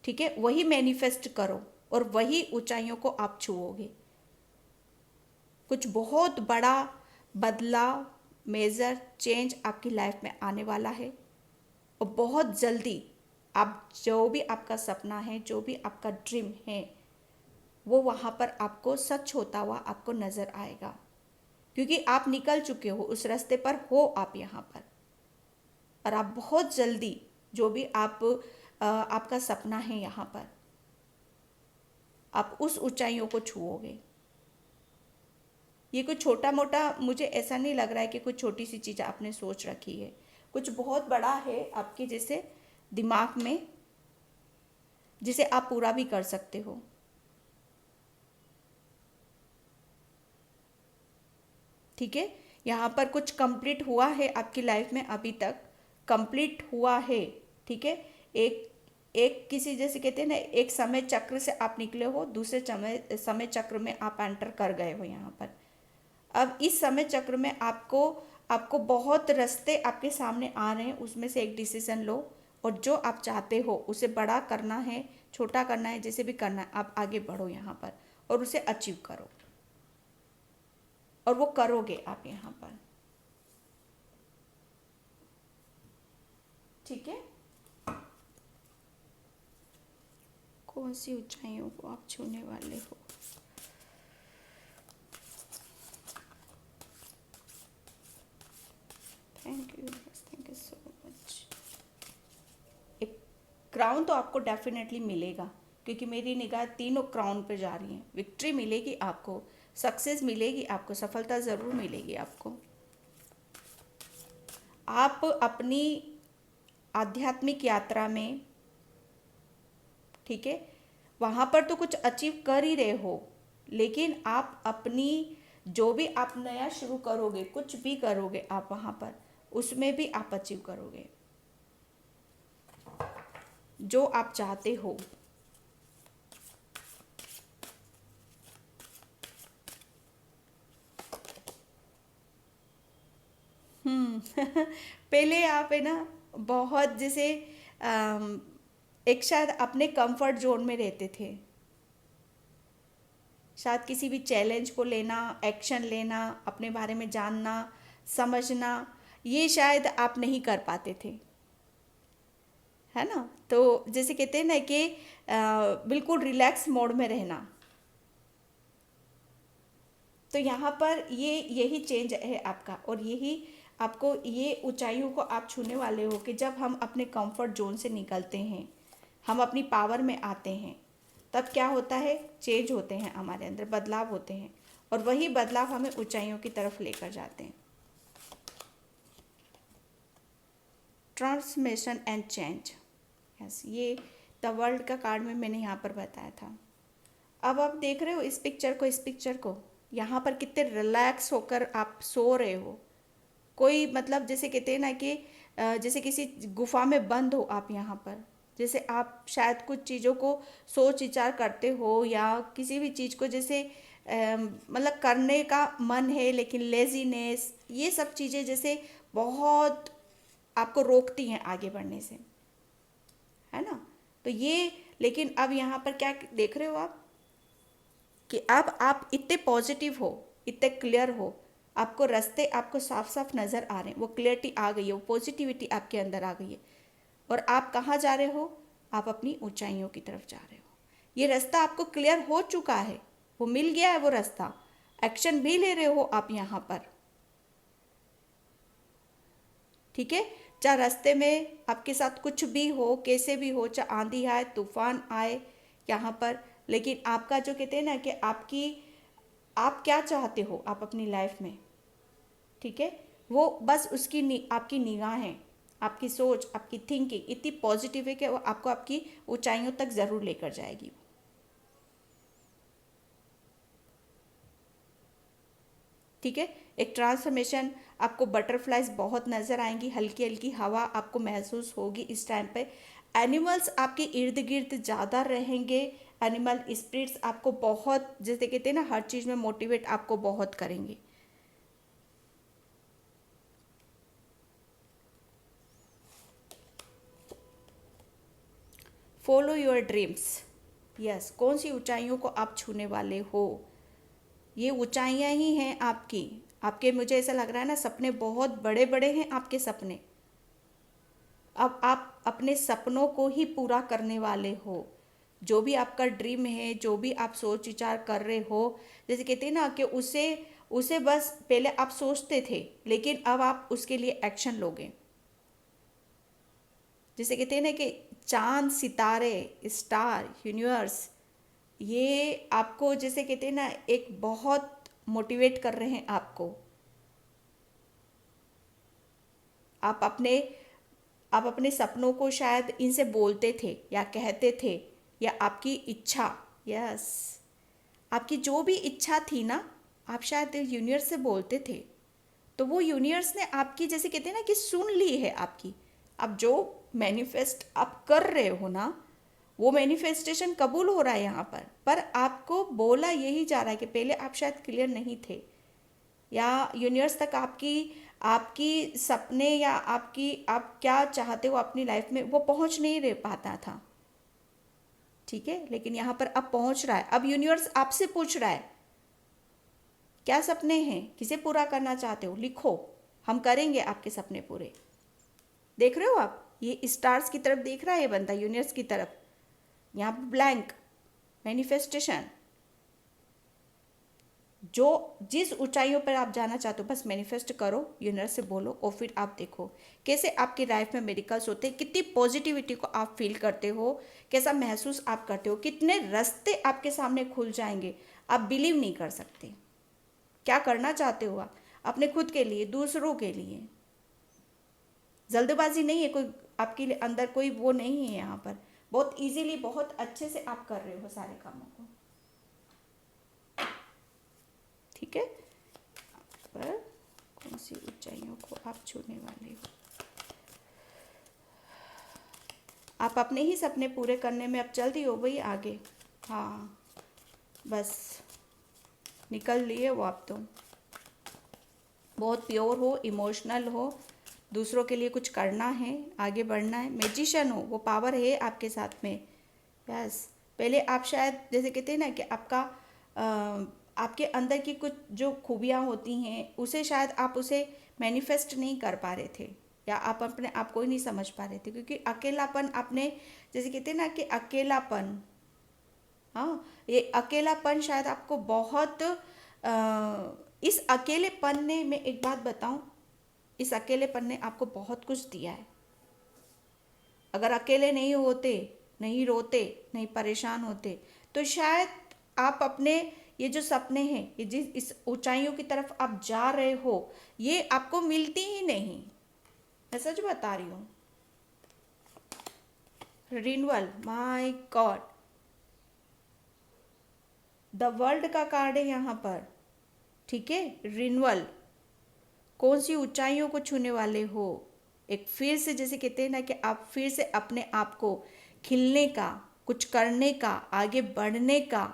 ठीक है, वही मैनिफेस्ट करो और वही ऊंचाइयों को आप छुओगे। कुछ बहुत बड़ा बदलाव, मेजर चेंज आपकी लाइफ में आने वाला है, और बहुत जल्दी आप जो भी आपका सपना है, जो भी आपका ड्रीम है, वो वहाँ पर आपको सच होता हुआ आपको नज़र आएगा, क्योंकि आप निकल चुके हो, उस रास्ते पर हो आप यहाँ पर, और आप बहुत जल्दी जो भी आपका सपना है यहाँ पर, आप उस ऊंचाइयों को छुओगे। ये कुछ छोटा मोटा मुझे ऐसा नहीं लग रहा है कि कुछ छोटी सी चीज़ आपने सोच रखी है, कुछ बहुत बड़ा है आपके जैसे दिमाग में, जिसे आप पूरा भी कर सकते हो। ठीक है, यहाँ पर कुछ कंप्लीट हुआ है आपकी लाइफ में, अभी तक कंप्लीट हुआ है। ठीक है, एक एक किसी, जैसे कहते हैं ना, एक समय चक्र से आप निकले हो, दूसरे समय चक्र में आप एंटर कर गए हो यहाँ पर। अब इस समय चक्र में आपको आपको बहुत रास्ते आपके सामने आ रहे हैं, उसमें से एक डिसीजन लो, और जो आप चाहते हो उसे बड़ा करना है, छोटा करना है, जैसे भी करना है, आप आगे बढ़ो यहाँ पर और उसे अचीव करो, और वो करोगे आप यहाँ पर। ठीक है। कौन सी ऊंचाइयों को आप छूने वाले हो? Thank you so much. एक क्राउन तो आपको डेफिनेटली मिलेगा, क्योंकि मेरी निगाह तीनों क्राउन पे जा रही है। विक्ट्री मिलेगी आपको, सक्सेस मिलेगी आपको, सफलता ज़रूर मिलेगी आपको। आप अपनी आध्यात्मिक यात्रा में, ठीक है, वहाँ पर तो कुछ अचीव कर ही रहे हो, लेकिन आप अपनी जो भी आप नया शुरू करोगे, कुछ भी करोगे आप वहाँ पर, उसमें भी आप अचीव करोगे जो आप चाहते हो। पहले आप है ना बहुत जैसे एक शायद अपने कंफर्ट जोन में रहते थे। शायद किसी भी चैलेंज को लेना, एक्शन लेना, अपने बारे में जानना, समझना, ये शायद आप नहीं कर पाते थे, है ना। तो जैसे कहते हैं ना कि बिल्कुल रिलैक्स मोड में रहना। तो यहाँ पर यही चेंज है आपका, और यही आपको, ये ऊंचाइयों को आप छूने वाले हो कि जब हम अपने कंफर्ट जोन से निकलते हैं, हम अपनी पावर में आते हैं, तब क्या होता है, चेंज होते हैं हमारे अंदर, बदलाव होते हैं, और वही बदलाव हमें ऊंचाइयों की तरफ लेकर जाते हैं। ट्रांसफॉर्मेशन एंड चेंज, यस, ये द वर्ल्ड का कार्ड में मैंने यहाँ पर बताया था। अब आप देख रहे हो इस पिक्चर को, यहाँ पर कितने रिलैक्स होकर आप सो रहे हो। कोई मतलब जैसे कहते हैं ना कि जैसे किसी गुफा में बंद हो आप यहाँ पर, जैसे आप शायद कुछ चीज़ों को सोच विचार करते हो, या किसी भी चीज़ को जैसे मतलब करने का मन है, लेकिन लेजीनेस, ये सब चीज़ें जैसे बहुत आपको रोकती हैं आगे बढ़ने से, है ना। तो ये, लेकिन अब यहाँ पर क्या देख रहे हो आप कि अब आप इतने पॉजिटिव हो, इतने क्लियर हो, आपको रास्ते आपको साफ साफ नज़र आ रहे हैं, वो क्लियरिटी आ गई है, वो पॉजिटिविटी आपके अंदर आ गई है, और आप कहाँ जा रहे हो, आप अपनी ऊंचाइयों की तरफ जा रहे हो। ये रास्ता आपको क्लियर हो चुका है, वो मिल गया है वो रास्ता, एक्शन भी ले रहे हो आप यहाँ पर, ठीक है। चाहे रास्ते में आपके साथ कुछ भी हो, कैसे भी हो, चाहे आंधी आए, तूफान आए यहाँ पर, लेकिन आपका जो कहते हैं ना कि आप क्या चाहते हो आप अपनी लाइफ में, ठीक है, वो बस आपकी निगाहें, आपकी सोच, आपकी थिंकिंग इतनी पॉजिटिव है कि वो आपको आपकी ऊंचाइयों तक ज़रूर लेकर जाएगी। ठीक है, एक ट्रांसफॉर्मेशन, आपको बटरफ्लाइज बहुत नज़र आएंगी, हल्की हल्की हवा आपको महसूस होगी इस टाइम पे। एनिमल्स आपके इर्द गिर्द ज़्यादा रहेंगे, एनिमल स्पिरिट्स आपको बहुत, जैसे कहते हैं ना, हर चीज़ में मोटिवेट आपको बहुत करेंगे। फॉलो योर ड्रीम्स, यस, कौन सी ऊंचाइयों को आप छूने वाले हो, ये ऊंचाइयाँ ही हैं आपकी, आपके, मुझे ऐसा लग रहा है ना, सपने बहुत बड़े बड़े हैं आपके सपने। अब आप अपने सपनों को ही पूरा करने वाले हो, जो भी आपका ड्रीम है, जो भी आप सोच विचार कर रहे हो, जैसे कहते हैं ना कि उसे उसे बस पहले आप सोचते थे, लेकिन अब आप उसके लिए एक्शन लोगे। जैसे कहते हैं ना कि चांद, सितारे, स्टार, यूनिवर्स, ये आपको जैसे कहते हैं ना एक बहुत मोटिवेट कर रहे हैं आपको। आप अपने आप अपने सपनों को शायद इनसे बोलते थे या कहते थे, या आपकी इच्छा, यस, आपकी जो भी इच्छा थी ना, आप शायद यूनिवर्स से बोलते थे, तो वो यूनिवर्स ने आपकी, जैसे कहते हैं ना कि सुन ली है आपकी। अब जो मैनिफेस्ट आप कर रहे हो ना, वो मैनिफेस्टेशन कबूल हो रहा है यहाँ पर आपको बोला यही जा रहा है कि पहले आप शायद क्लियर नहीं थे, या यूनिवर्स तक आपकी आपकी सपने, या आप क्या चाहते हो अपनी लाइफ में, वो पहुँच नहीं रह पाता था, ठीक है। लेकिन यहाँ पर अब पहुँच रहा है, अब यूनिवर्स आपसे पूछ रहा है क्या सपने हैं, किसे पूरा करना चाहते हो, लिखो, हम करेंगे आपके सपने पूरे। देख रहे हो आप, ये स्टार्स की तरफ देख रहा है ये बंदा, यूनिवर्स की तरफ, यहाँ पे ब्लैंक, मैनिफेस्टेशन। जो जिस ऊंचाइयों पर आप जाना चाहते हो बस मैनिफेस्ट करो, यूनिवर्स से बोलो, और फिर आप देखो कैसे आपकी लाइफ में मेरिकल्स होते हैं, कितनी पॉजिटिविटी को आप फील करते हो, कैसा महसूस आप करते हो, कितने रास्ते आपके सामने खुल जाएंगे, आप बिलीव नहीं कर सकते। क्या करना चाहते हो आप अपने खुद के लिए, दूसरों के लिए। जल्दबाजी नहीं है, कोई आपके लिए अंदर कोई वो नहीं है यहाँ पर, बहुत इजीली बहुत अच्छे से आप कर रहे हो सारे कामों को, ठीक है। पर कौन सी ऊंचाइयों को आप छूने वाले हो? आप अपने ही सपने पूरे करने में अब जल्दी हो भाई आगे। हाँ बस निकल लिए वो, आप तो बहुत प्योर हो, इमोशनल हो, दूसरों के लिए कुछ करना है, आगे बढ़ना है, मैजिशियन हो, वो पावर है आपके साथ में। यस, पहले आप शायद जैसे कहते हैं ना कि आपके अंदर की कुछ जो खूबियाँ होती हैं उसे शायद आप उसे मैनिफेस्ट नहीं कर पा रहे थे, या आप अपने आप को ही नहीं समझ पा रहे थे, क्योंकि अकेलापन आपने, जैसे कहते हैं ना कि अकेलापन, हाँ ये अकेलापन शायद आपको बहुत इस अकेलेपन ने, मैं एक बात बताऊं, इस अकेलेपन ने आपको बहुत कुछ दिया है। अगर अकेले नहीं होते, नहीं रोते, नहीं परेशान होते, तो शायद आप अपने ये जो सपने हैं, ये जिस इस ऊंचाइयों की तरफ आप जा रहे हो, ये आपको मिलती ही नहीं। मैं सच बता रही हूँ। Renewal, my God, the world का कार्ड है यहाँ पर, ठीक है। रिन्यूअल, कौन सी ऊंचाइयों को छूने वाले हो, एक फिर से, जैसे कहते हैं ना कि आप फिर से अपने आप को खिलने का, कुछ करने का, आगे बढ़ने का,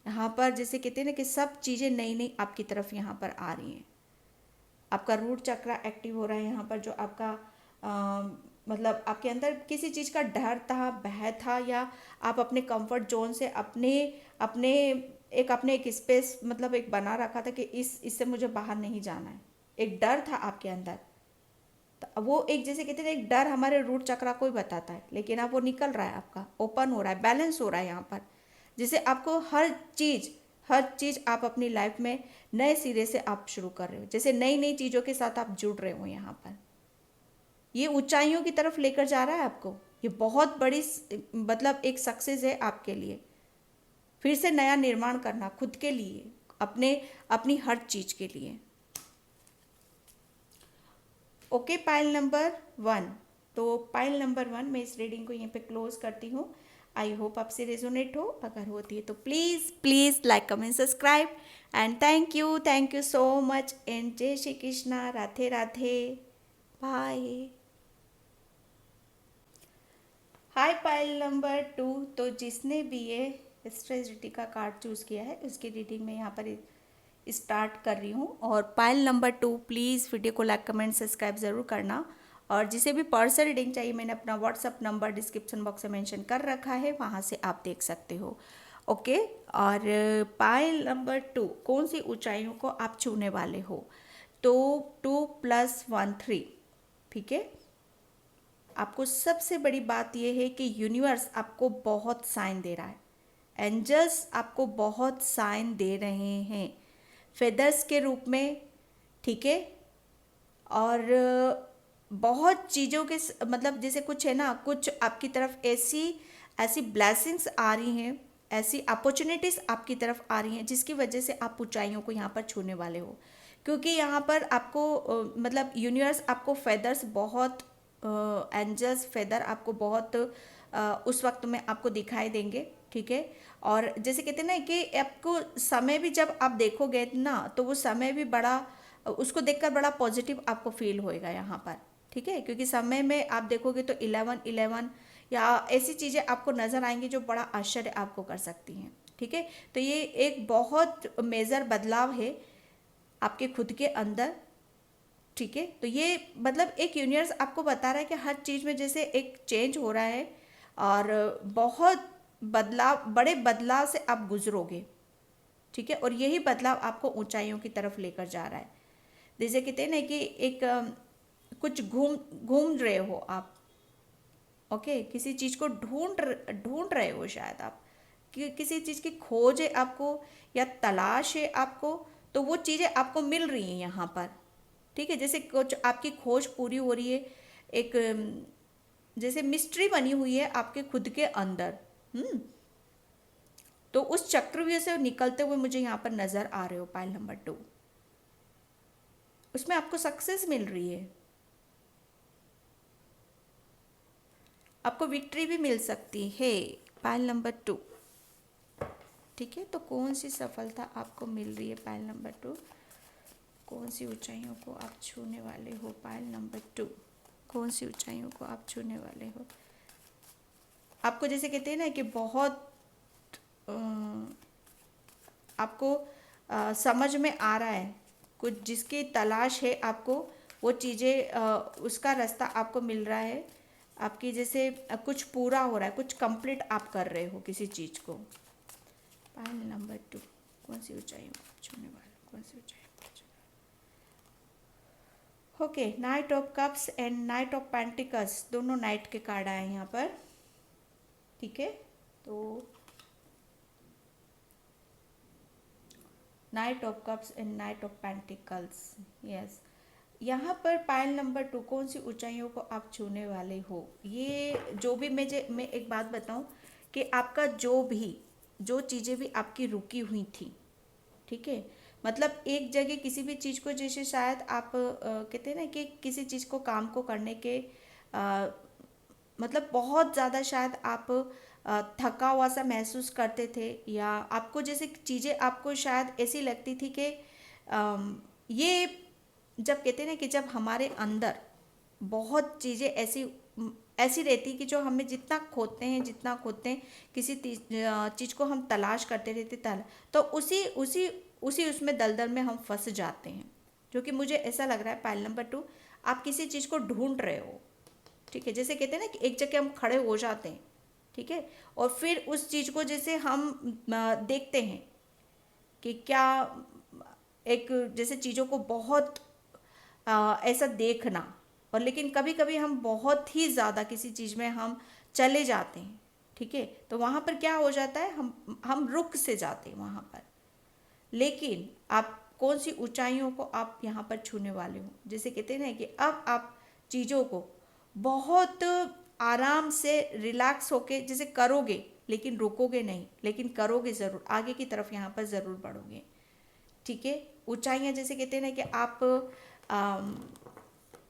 यहाँ पर जैसे कहते हैं ना कि सब चीज़ें नई नई आपकी तरफ यहाँ पर आ रही हैं। आपका रूट चक्रा एक्टिव हो रहा है यहाँ पर, जो आपका मतलब आपके अंदर किसी चीज़ का डर था, भय था, या आप अपने कंफर्ट जोन से अपने अपने अपने एक स्पेस मतलब एक बना रखा था कि इससे मुझे बाहर नहीं जाना है, एक डर था आपके अंदर। तो वो एक, जैसे कहते हैं एक डर हमारे रूट चक्रा को ही बताता है, लेकिन अब वो निकल रहा है, आपका ओपन हो रहा है, बैलेंस हो रहा है यहाँ पर, जिसे आपको हर चीज़ आप अपनी लाइफ में नए सिरे से आप शुरू कर रहे हो, जैसे नई नई चीज़ों के साथ आप जुड़ रहे हो यहाँ पर। ये ऊंचाइयों की तरफ लेकर जा रहा है आपको, ये बहुत बड़ी मतलब एक सक्सेस है आपके लिए। फिर से नया निर्माण करना खुद के लिए, अपनी हर चीज़ के लिए। Okay, pile number 1। तो पाइल नंबर 1, मैं इस रीडिंग को यहीं पे क्लोज करती हूँ। आई होप आपसे रेजोनेट हो, अगर होती है तो please please like comment subscribe, and thank you so much, and जय श्री कृष्णा, राधे राधे, बाय। हाय पाइल नंबर 2। तो जिसने भी ये स्ट्रेस का कार्ड चूज़ किया है उसकी रीडिंग में यहाँ पर स्टार्ट कर रही हूँ। और पाइल नंबर 2, प्लीज़ वीडियो को लाइक कमेंट सब्सक्राइब ज़रूर करना। और जिसे भी पर्सनल रीडिंग चाहिए, मैंने अपना व्हाट्सअप नंबर डिस्क्रिप्शन बॉक्स में मेंशन कर रखा है, वहाँ से आप देख सकते हो। ओके, और पाइल नंबर 2, कौन सी ऊंचाइयों को आप छूने वाले हो? तो 2 + 1 3, ठीक है। आपको सबसे बड़ी बात यह है कि यूनिवर्स आपको बहुत साइन दे रहा है, एंजल्स आपको बहुत साइन दे रहे हैं फेदर्स के रूप में, ठीक है। और बहुत चीज़ों के मतलब जैसे कुछ है ना, कुछ आपकी तरफ ऐसी ऐसी ब्लेसिंग्स आ रही हैं, ऐसी अपॉर्चुनिटीज़ आपकी तरफ आ रही हैं, जिसकी वजह से आप ऊंचाइयों को यहाँ पर छूने वाले हो। क्योंकि यहाँ पर आपको मतलब यूनिवर्स आपको फेदर्स बहुत, एंजल्स फेदर आपको बहुत उस वक्त में आपको दिखाई देंगे, ठीक है। और जैसे कहते हैं ना कि आपको समय भी जब आप देखोगे ना, तो वो समय भी बड़ा, उसको देखकर बड़ा पॉजिटिव आपको फील होएगा यहाँ पर, ठीक है। क्योंकि समय में आप देखोगे तो 11 या ऐसी चीज़ें आपको नज़र आएंगी जो बड़ा आश्चर्य आपको कर सकती हैं, ठीक है। तो ये एक बहुत मेजर बदलाव है आपके खुद के अंदर, ठीक है। तो ये मतलब एक यूनिवर्स आपको बता रहा है कि हर चीज़ में जैसे एक चेंज हो रहा है, और बहुत बदलाव, बड़े बदलाव से आप गुजरोगे, ठीक है। और यही बदलाव आपको ऊंचाइयों की तरफ लेकर जा रहा है। जैसे कहते हैं ना कि एक कुछ घूम घूम रहे हो आप, ओके, किसी चीज़ को ढूंढ रहे हो शायद आप, कि किसी चीज़ की खोज है आपको या तलाश है आपको, तो वो चीज़ें आपको मिल रही हैं यहाँ पर। ठीक है, जैसे कुछ आपकी खोज पूरी हो रही है, एक जैसे मिस्ट्री बनी हुई है आपके खुद के अंदर। तो उस चक्रव्यूह से निकलते हुए मुझे यहाँ पर नज़र आ रहे हो पाइल नंबर 2, उसमें आपको सक्सेस मिल रही है, आपको विक्ट्री भी मिल सकती है पाइल नंबर 2। ठीक है, तो कौन सी सफलता आपको मिल रही है पाइल नंबर 2, कौन सी ऊंचाइयों को आप छूने वाले हो पाइल नंबर 2, कौन सी ऊंचाइयों को आप छूने वाले हो। आपको जैसे कहते हैं ना कि बहुत अ, आपको समझ में आ रहा है, कुछ जिसकी तलाश है आपको, वो चीज़ें उसका रास्ता आपको मिल रहा है, आपकी जैसे कुछ पूरा हो रहा है, कुछ कंप्लीट आप कर रहे हो किसी चीज़ को। पाइल नंबर 2, कौन सी ऊंचाई छूने वाले, कौन सी ऊंचाई। Okay, night of cups and night of pentacles, दोनों नाइट के कार्ड आए यहाँ पर। ठीक है, तो night of cups and night of pentacles, yes. यहाँ पर पाइल नंबर 2, कौन सी ऊंचाइयों को आप छूने वाले हो। ये जो भी मैं एक बात बताऊं कि आपका जो चीज़ें भी आपकी रुकी हुई थी, ठीक है, मतलब एक जगह किसी भी चीज़ को, जैसे शायद आप कहते हैं ना कि किसी चीज़ को, काम को करने के मतलब बहुत ज़्यादा शायद आप थका हुआ सा महसूस करते थे, या आपको जैसे चीज़ें आपको शायद ऐसी लगती थी कि ये, जब कहते हैं ना कि जब हमारे अंदर बहुत चीज़ें ऐसी ऐसी रहती कि जो हमें जितना खोदते हैं किसी चीज़ को हम तलाश करते रहते तो उसी उसी उसी उसमें दलदल में हम फंस जाते हैं। जो कि मुझे ऐसा लग रहा है पाइल नंबर 2, आप किसी चीज़ को ढूंढ रहे हो। ठीक है, जैसे कहते हैं ना कि एक जगह हम खड़े हो जाते हैं, ठीक है, और फिर उस चीज़ को जैसे हम देखते हैं कि क्या, एक जैसे चीज़ों को बहुत ऐसा देखना, और लेकिन कभी कभी हम बहुत ही ज़्यादा किसी चीज़ में हम चले जाते हैं। ठीक है, तो वहाँ पर क्या हो जाता है, हम रुक से जाते हैं वहाँ पर। लेकिन आप कौन सी ऊंचाइयों को आप यहाँ पर छूने वाले हो, जैसे कहते हैं ना कि अब आप चीज़ों को बहुत आराम से रिलैक्स होके जैसे करोगे, लेकिन रुकोगे नहीं, लेकिन करोगे ज़रूर, आगे की तरफ यहाँ पर ज़रूर बढ़ोगे। ठीक है, ऊंचाइयाँ जैसे कहते हैं ना कि आम,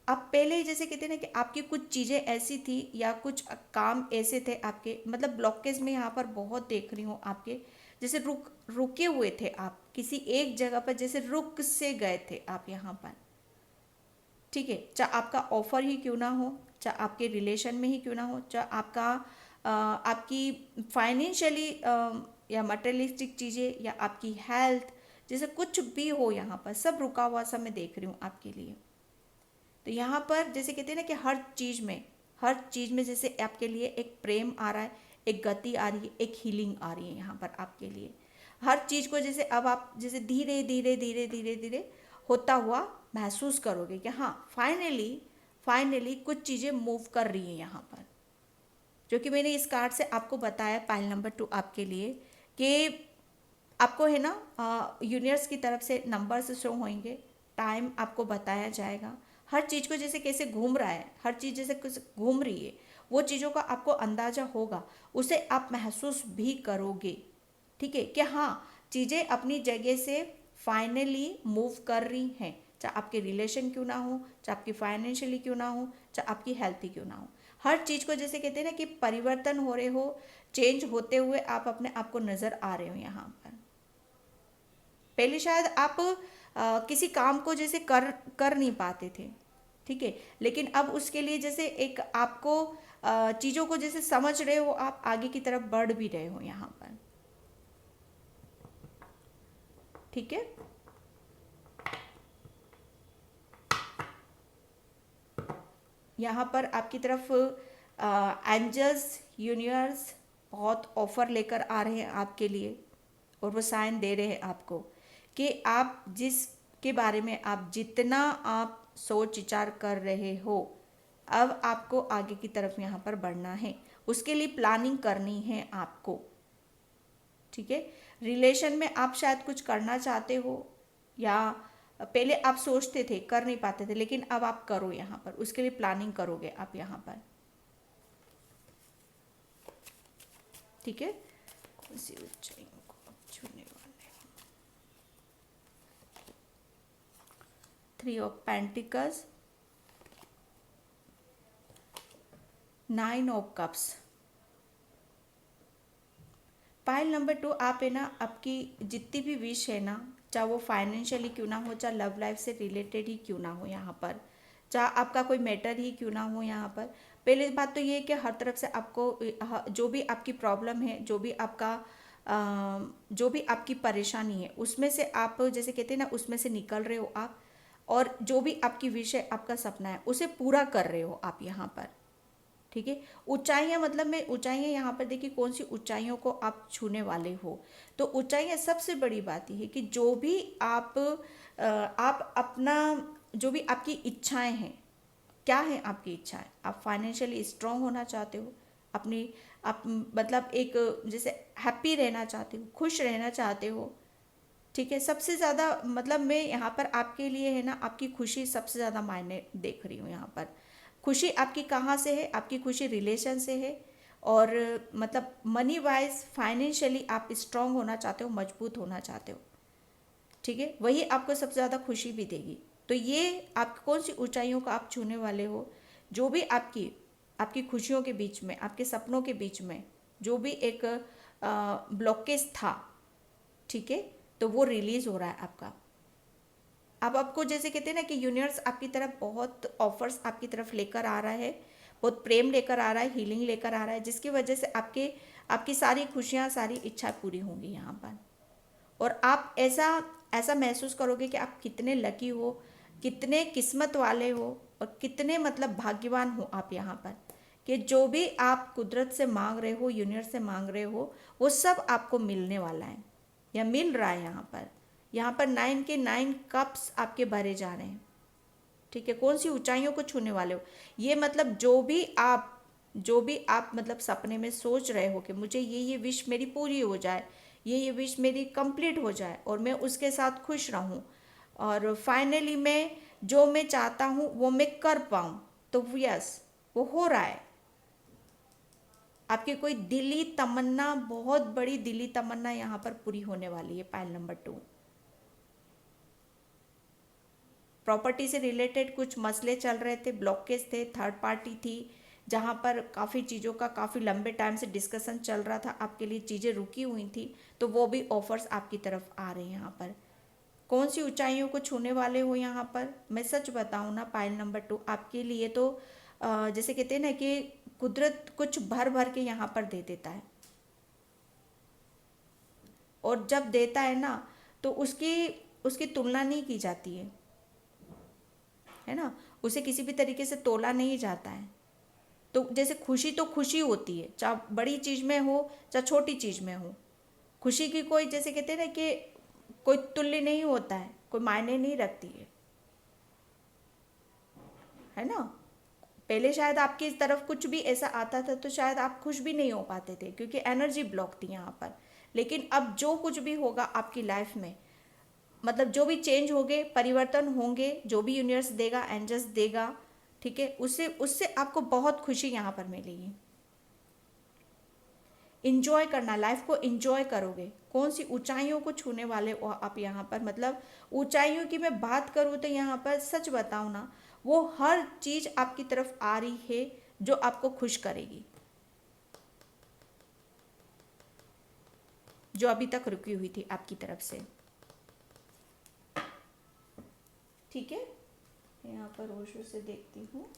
आप पहले जैसे कहते हैं ना कि आपकी कुछ चीज़ें ऐसी थी या कुछ काम ऐसे थे आपके, मतलब ब्लॉकेज में यहाँ पर बहुत देख रही हूँ आपके, जैसे रुके हुए थे आप किसी एक जगह पर, जैसे रुक से गए थे आप यहाँ पर। ठीक है, चाहे आपका ऑफर ही क्यों ना हो, चाहे आपके रिलेशन में ही क्यों ना हो, चाहे आपका आपकी फाइनेंशियली या मटेरियलिस्टिक चीज़ें, या आपकी हेल्थ, जैसे कुछ भी हो, यहाँ पर सब रुका हुआ सा मैं देख रही हूँ आपके लिए। तो यहाँ पर जैसे कहते हैं ना कि हर चीज़ में जैसे आपके लिए एक प्रेम आ रहा है, एक गति आ रही है, एक हीलिंग आ रही है यहाँ पर आपके लिए। हर चीज़ को जैसे अब आप जैसे धीरे धीरे धीरे धीरे धीरे होता हुआ महसूस करोगे कि हाँ, फाइनली फाइनली कुछ चीज़ें मूव कर रही हैं यहाँ पर। जो कि मैंने इस कार्ड से आपको बताया पाइल नंबर 2 आपके लिए, कि आपको है ना यूनिवर्स की तरफ से नंबर्स शो होंगे, टाइम आपको बताया जाएगा, हर चीज़ को जैसे कैसे घूम रहा है, हर चीज़ जैसे कुछ घूम रही है, वो चीज़ों का आपको अंदाज़ा होगा, उसे आप महसूस भी करोगे। ठीक है, कि हाँ, चीज़ें अपनी जगह से फाइनली मूव कर रही हैं, चाहे आपके रिलेशन क्यों ना हो, चाहे आपकी फाइनेंशियली क्यों ना हो, चाहे आपकी हेल्थ ही क्यों ना हो, हर चीज़ को जैसे कहते हैं ना कि परिवर्तन हो रहे हो, चेंज होते हुए आप अपने आप को नज़र आ रहे हो यहाँ पर। पहले शायद आप किसी काम को जैसे कर नहीं पाते थे, ठीक है, लेकिन अब उसके लिए जैसे एक आपको चीज़ों को जैसे समझ रहे हो, आप आगे की तरफ बढ़ भी रहे हो यहाँ पर। ठीक है, यहाँ पर आपकी तरफ एंजल्स, यूनिवर्स बहुत ऑफर लेकर आ रहे हैं आपके लिए, और वो साइन दे रहे हैं आपको कि आप जिस के बारे में आप जितना आप सोच विचार कर रहे हो, अब आपको आगे की तरफ यहाँ पर बढ़ना है, उसके लिए प्लानिंग करनी है आपको। ठीक है, रिलेशन में आप शायद कुछ करना चाहते हो, या पहले आप सोचते थे कर नहीं पाते थे, लेकिन अब आप करो यहाँ पर, उसके लिए प्लानिंग करोगे आप यहाँ पर। ठीक है, कौन सी ऊंचाइयों को आप छूने वाले हैं? 3 of pentacles, 9 of cups. Pile number 2, आप है ना आपकी जितनी भी विश है ना, चाहे वो फाइनेंशियली क्यों ना हो, चाहे लव लाइफ से रिलेटेड ही क्यों ना हो यहाँ पर, चाहे आपका कोई मैटर ही क्यों ना हो यहाँ पर, पहली बात तो ये है कि हर तरफ से आपको जो भी आपकी प्रॉब्लम है, जो भी आपकी परेशानी है, उसमें से आप जैसे कहते हैं ना, उसमें से निकल रहे हो आप, और जो भी आपकी विश है, आपका सपना है, उसे पूरा कर रहे हो आप यहाँ पर। ठीक है, ऊंचाइयाँ मतलब मैं ऊंचाइयाँ यहाँ पर देखिए, कौन सी ऊंचाइयों को आप छूने वाले हो। तो ऊंचाइयाँ, सबसे बड़ी बात यह है कि जो भी आप अपना, जो भी आपकी इच्छाएं हैं, क्या है आपकी इच्छाएं, आप फाइनेंशियली स्ट्रांग होना चाहते हो, अपनी आप मतलब एक जैसे हैप्पी रहना चाहते हो, खुश रहना चाहते हो। ठीक है, सबसे ज़्यादा मतलब मैं यहाँ पर आपके लिए है ना, आपकी खुशी सबसे ज़्यादा मायने देख रही हूँ यहाँ पर। खुशी आपकी कहाँ से है? आपकी खुशी रिलेशन से है, और मतलब मनी वाइज फाइनेंशियली आप स्ट्रांग होना चाहते हो, मजबूत होना चाहते हो। ठीक है, वही आपको सबसे ज़्यादा खुशी भी देगी। तो ये आप कौन सी ऊंचाइयों को आप छूने वाले हो, जो भी आपकी आपकी खुशियों के बीच में, आपके सपनों के बीच में जो भी एक ब्लॉकेज था, ठीक है, तो वो रिलीज हो रहा है आपका। अब आपको जैसे कहते हैं ना कि यूनिवर्स आपकी तरफ बहुत ऑफर्स आपकी तरफ लेकर आ रहा है, बहुत प्रेम लेकर आ रहा है, हीलिंग लेकर आ रहा है, जिसकी वजह से आपकी सारी खुशियाँ, सारी इच्छाएं पूरी होंगी यहाँ पर। और आप ऐसा ऐसा महसूस करोगे कि आप कितने लकी हो, कितने किस्मत वाले हो, और कितने मतलब भाग्यवान हो आप यहाँ पर, कि जो भी आप कुदरत से मांग रहे हो, यूनिवर्स से मांग रहे हो, वो सब आपको मिलने वाला है या मिल रहा है यहाँ पर। यहाँ पर 9 के 9 कप्स आपके भरे जा रहे हैं। ठीक है, कौन सी ऊंचाइयों को छूने वाले हो, ये मतलब जो भी आप मतलब सपने में सोच रहे हो कि मुझे ये विश मेरी पूरी हो जाए, ये विश मेरी कंप्लीट हो जाए, और मैं उसके साथ खुश रहूं, और फाइनली मैं जो मैं चाहता हूं वो मैं कर पाऊं, तो यस, वो हो रहा है। आपकी कोई दिली तमन्ना, बहुत बड़ी दिली तमन्ना यहाँ पर पूरी होने वाली है। पाइल नंबर 2, प्रॉपर्टी से रिलेटेड कुछ मसले चल रहे थे, ब्लॉकेज थे, थर्ड पार्टी थी, जहाँ पर काफ़ी चीज़ों का काफ़ी लंबे टाइम से डिस्कशन चल रहा था, आपके लिए चीज़ें रुकी हुई थी, तो वो भी ऑफर्स आपकी तरफ आ रहे हैं यहाँ पर। कौन सी ऊंचाइयों को छूने वाले हो यहाँ पर, मैं सच बताऊँ ना, पाइल नंबर 2 आपके लिए तो जैसे कहते हैं ना कि कुदरत कुछ भर भर के यहाँ पर दे देता है, और जब देता है ना, तो उसकी उसकी तुलना नहीं की जाती है ना, उसे किसी भी तरीके से तोला नहीं जाता है। तो जैसे खुशी तो खुशी होती है, चाहे बड़ी चीज़ में हो, चाहे छोटी चीज़ में हो, खुशी की कोई जैसे कहते हैं ना कि कोई तुल्य नहीं होता है, कोई मायने नहीं रखती है ना। पहले शायद आपकी तरफ कुछ भी ऐसा आता था तो शायद आप खुश भी नहीं हो पाते थे, क्योंकि एनर्जी ब्लॉक थी यहाँ पर। लेकिन अब जो कुछ भी होगा आपकी लाइफ में, मतलब जो भी चेंज होंगे, परिवर्तन होंगे, जो भी यूनिवर्स देगा, एंजल्स देगा, ठीक है, उससे उससे आपको बहुत खुशी यहाँ पर मिलेगी। इंजॉय करना, लाइफ को इंजॉय करोगे। कौन सी ऊंचाइयों को छूने वाले हो आप यहाँ पर, मतलब ऊंचाइयों की मैं बात करूँ तो यहाँ पर सच बताऊँ ना, वो हर चीज़ आपकी तरफ आ रही है जो आपको खुश करेगी, जो अभी तक रुकी हुई थी आपकी तरफ से। ठीक है, यहाँ पर ओशो से देखती हूँ।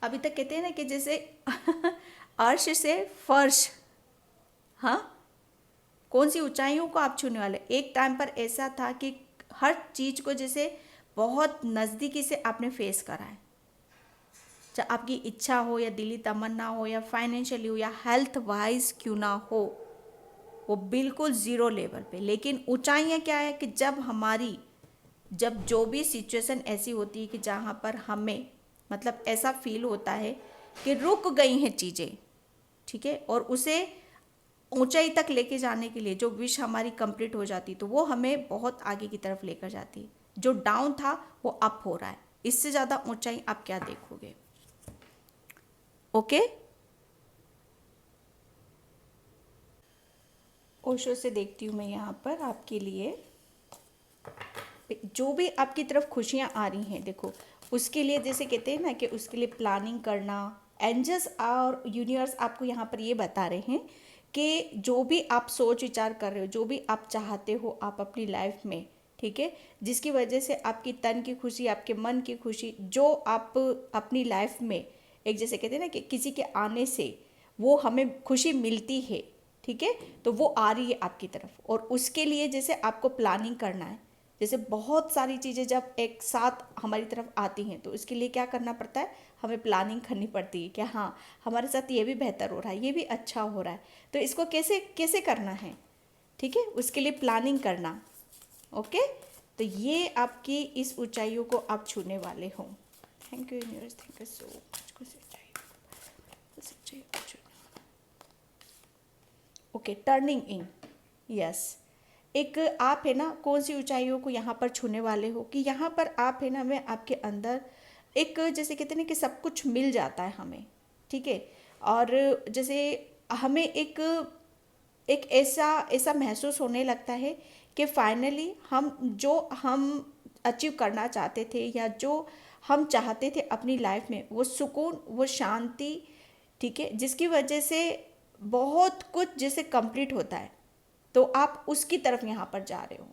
अभी तक कहते हैं ना कि जैसे अर्श से फर्श, हाँ, कौन सी ऊंचाइयों को आप छूने वाले। एक टाइम पर ऐसा था कि हर चीज़ को जैसे बहुत नज़दीकी से आपने फेस करा है, चाहे आपकी इच्छा हो, या दिली तमन्ना हो, या फाइनेंशियली हो, या हेल्थ वाइज क्यों ना हो, वो बिल्कुल ज़ीरो लेवल पे। लेकिन ऊंचाइयाँ क्या है कि जब हमारी जब जो भी सिचुएशन ऐसी होती है कि जहाँ पर हमें मतलब ऐसा फील होता है कि रुक गई हैं चीज़ें, ठीक है, और उसे ऊंचाई तक लेके जाने के लिए जो विश हमारी कंप्लीट हो जाती तो वो हमें बहुत आगे की तरफ लेकर जाती। जो डाउन था वो अप हो रहा है, इससे ज़्यादा ऊंचाई आप क्या देखोगे। ओके, ओशो से देखती हूँ मैं यहाँ पर आपके लिए जो भी आपकी तरफ खुशियाँ आ रही हैं, देखो उसके लिए जैसे कहते हैं ना कि उसके लिए प्लानिंग करना। एंजल्स और यूनिवर्स आपको यहाँ पर ये बता रहे हैं कि जो भी आप सोच विचार कर रहे हो, जो भी आप चाहते हो आप अपनी लाइफ में, ठीक है, जिसकी वजह से आपकी तन की खुशी, आपके मन की खुशी, जो आप अपनी लाइफ में एक जैसे कहते हैं ना कि किसी के आने से वो हमें खुशी मिलती है, ठीक है, तो वो आ रही है आपकी तरफ। और उसके लिए जैसे आपको प्लानिंग करना है, जैसे बहुत सारी चीज़ें जब एक साथ हमारी तरफ आती हैं तो इसके लिए क्या करना पड़ता है, हमें प्लानिंग करनी पड़ती है कि हाँ हमारे साथ ये भी बेहतर हो रहा है, ये भी अच्छा हो रहा है, तो इसको कैसे कैसे करना है, ठीक है, उसके लिए प्लानिंग करना। ओके, तो ये आपकी इस ऊंचाइयों को आप छूने वाले हो। Thank you universe, thank you so much. Okay, turning in, yes, एक आप है ना कौन सी ऊंचाइयों को यहाँ पर छूने वाले हो कि यहाँ पर आप है ना, मैं आपके अंदर एक जैसे कहते हैं ना कि सब कुछ मिल जाता है हमें, ठीक है, और जैसे हमें एक एक ऐसा ऐसा महसूस होने लगता है कि फाइनली हम अचीव करना चाहते थे या जो हम चाहते थे अपनी लाइफ में, वो सुकून, वो शांति, ठीक है, जिसकी वजह से बहुत कुछ जैसे कंप्लीट होता है, तो आप उसकी तरफ यहाँ पर जा रहे हो,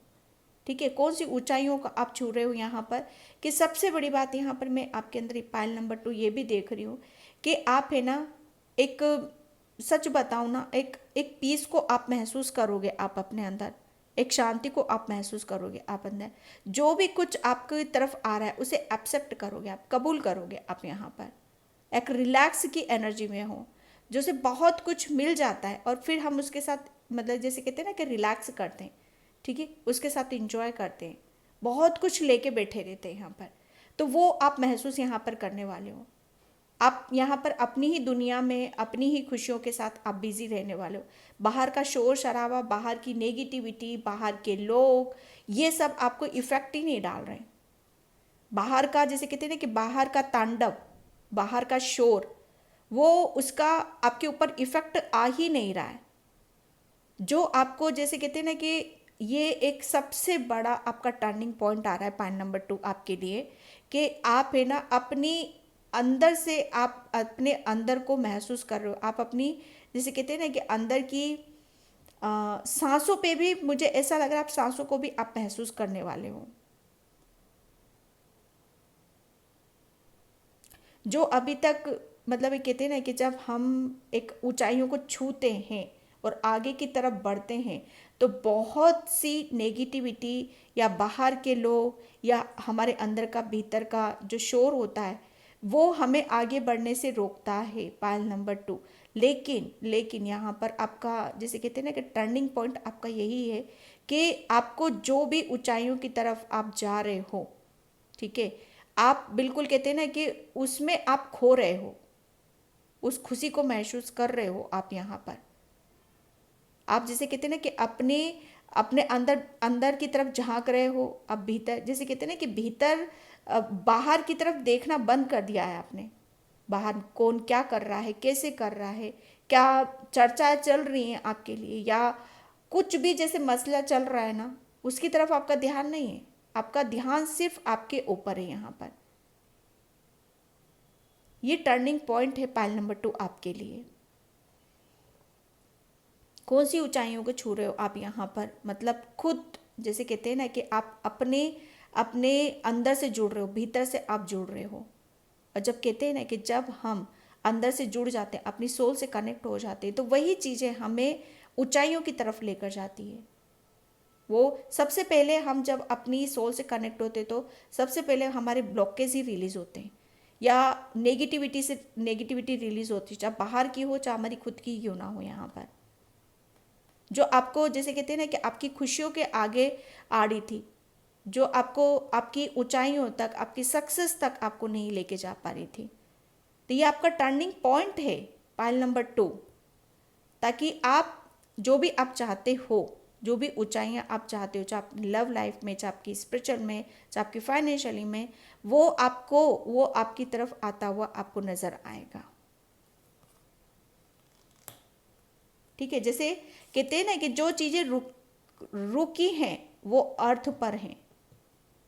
ठीक है, कौन सी ऊंचाइयों का आप छू रहे हो यहाँ पर। कि सबसे बड़ी बात यहाँ पर मैं आपके अंदर पायल नंबर 2 ये भी देख रही हूँ कि आप है ना एक, सच बताऊँ ना, एक एक पीस को आप महसूस करोगे आप अपने अंदर, एक शांति को आप महसूस करोगे आप अंदर। जो भी कुछ आपकी तरफ आ रहा है उसे एक्सेप्ट करोगे, आप कबूल करोगे आप यहाँ पर, एक रिलैक्स की एनर्जी में हो, जो से बहुत कुछ मिल जाता है और फिर हम उसके साथ मतलब जैसे कहते हैं ना कि रिलैक्स करते हैं, ठीक है, उसके साथ इंजॉय करते हैं, बहुत कुछ लेके बैठे रहते हैं यहाँ पर, तो वो आप महसूस यहाँ पर करने वाले हो। आप यहाँ पर अपनी ही दुनिया में अपनी ही खुशियों के साथ आप बिजी रहने वाले हो। बाहर का शोर शराबा, बाहर की नेगेटिविटी, बाहर के लोग, ये सब आपको इफेक्ट ही नहीं डाल रहे हैं। बाहर का जैसे कहते हैं ना कि बाहर का तांडव, बाहर का शोर, वो उसका आपके ऊपर इफेक्ट आ ही नहीं रहा है। जो आपको जैसे कहते हैं ना कि ये एक सबसे बड़ा आपका टर्निंग पॉइंट आ रहा है पॉइंट नंबर 2 आपके लिए, कि आप है ना अपनी अंदर से आप अपने अंदर को महसूस कर रहे हो, आप अपनी जैसे कहते हैं ना कि अंदर की सांसों पे भी मुझे ऐसा लग रहा है आप सांसों को भी आप महसूस करने वाले हो। जो अभी तक मतलब ये कहते हैं ना कि जब हम एक ऊंचाइयों को छूते हैं और आगे की तरफ बढ़ते हैं तो बहुत सी नेगेटिविटी या बाहर के लोग या हमारे अंदर का भीतर का जो शोर होता है वो हमें आगे बढ़ने से रोकता है पायल नंबर 2। लेकिन यहाँ पर आपका जैसे कहते हैं ना कि टर्निंग पॉइंट आपका यही है कि आपको जो भी ऊंचाइयों की तरफ आप जा रहे हो, ठीक है, आप बिल्कुल कहते हैं ना कि उसमें आप खो रहे हो, उस खुशी को महसूस कर रहे हो आप यहाँ पर। आप जैसे कहते हैं ना कि अपने अपने अंदर अंदर की तरफ झांक रहे हो, अब भीतर जैसे कहते हैं ना कि भीतर बाहर की तरफ देखना बंद कर दिया है आपने। बाहर कौन क्या कर रहा है, कैसे कर रहा है, क्या चर्चा चल रही है आपके लिए, या कुछ भी जैसे मसला चल रहा है ना, उसकी तरफ आपका ध्यान नहीं है। आपका ध्यान सिर्फ आपके ऊपर है यहाँ पर। ये टर्निंग पॉइंट है पायल नंबर 2 आपके लिए। कौन सी ऊंचाइयों को छू रहे हो आप यहाँ पर, मतलब खुद जैसे कहते हैं ना कि आप अपने अपने अंदर से जुड़ रहे हो, भीतर से आप जुड़ रहे हो। और जब कहते हैं ना कि जब हम अंदर से जुड़ जाते हैं, अपनी सोल से कनेक्ट हो जाते हैं, तो वही चीज़ें हमें ऊंचाइयों की तरफ लेकर जाती है। वो सबसे पहले हम जब अपनी सोल से कनेक्ट होते तो सबसे पहले हमारे ब्लॉकेज ही रिलीज होते हैं, या नेगेटिविटी रिलीज होती है, चाहे बाहर की हो चाहे हमारी खुद की क्यों ना हो। यहाँ पर जो आपको जैसे कहते हैं ना कि आपकी खुशियों के आगे आड़ी थी, जो आपको आपकी ऊंचाइयों तक, आपकी सक्सेस तक आपको नहीं लेके जा पा रही थी। तो ये आपका टर्निंग पॉइंट है, पायल नंबर 2, ताकि आप जो भी आप चाहते हो, जो भी ऊंचाइयां आप चाहते हो, चाहे आपकी लव लाइफ में, चाहे आपकी स्पिरिचुअल में, चाहे आपकी फाइनेंशियली में, वो आपकी तरफ आता हुआ आपको नजर आएगा। ठीक है, जैसे कहते हैं ना कि जो चीजें रुकी हैं वो अर्थ पर हैं,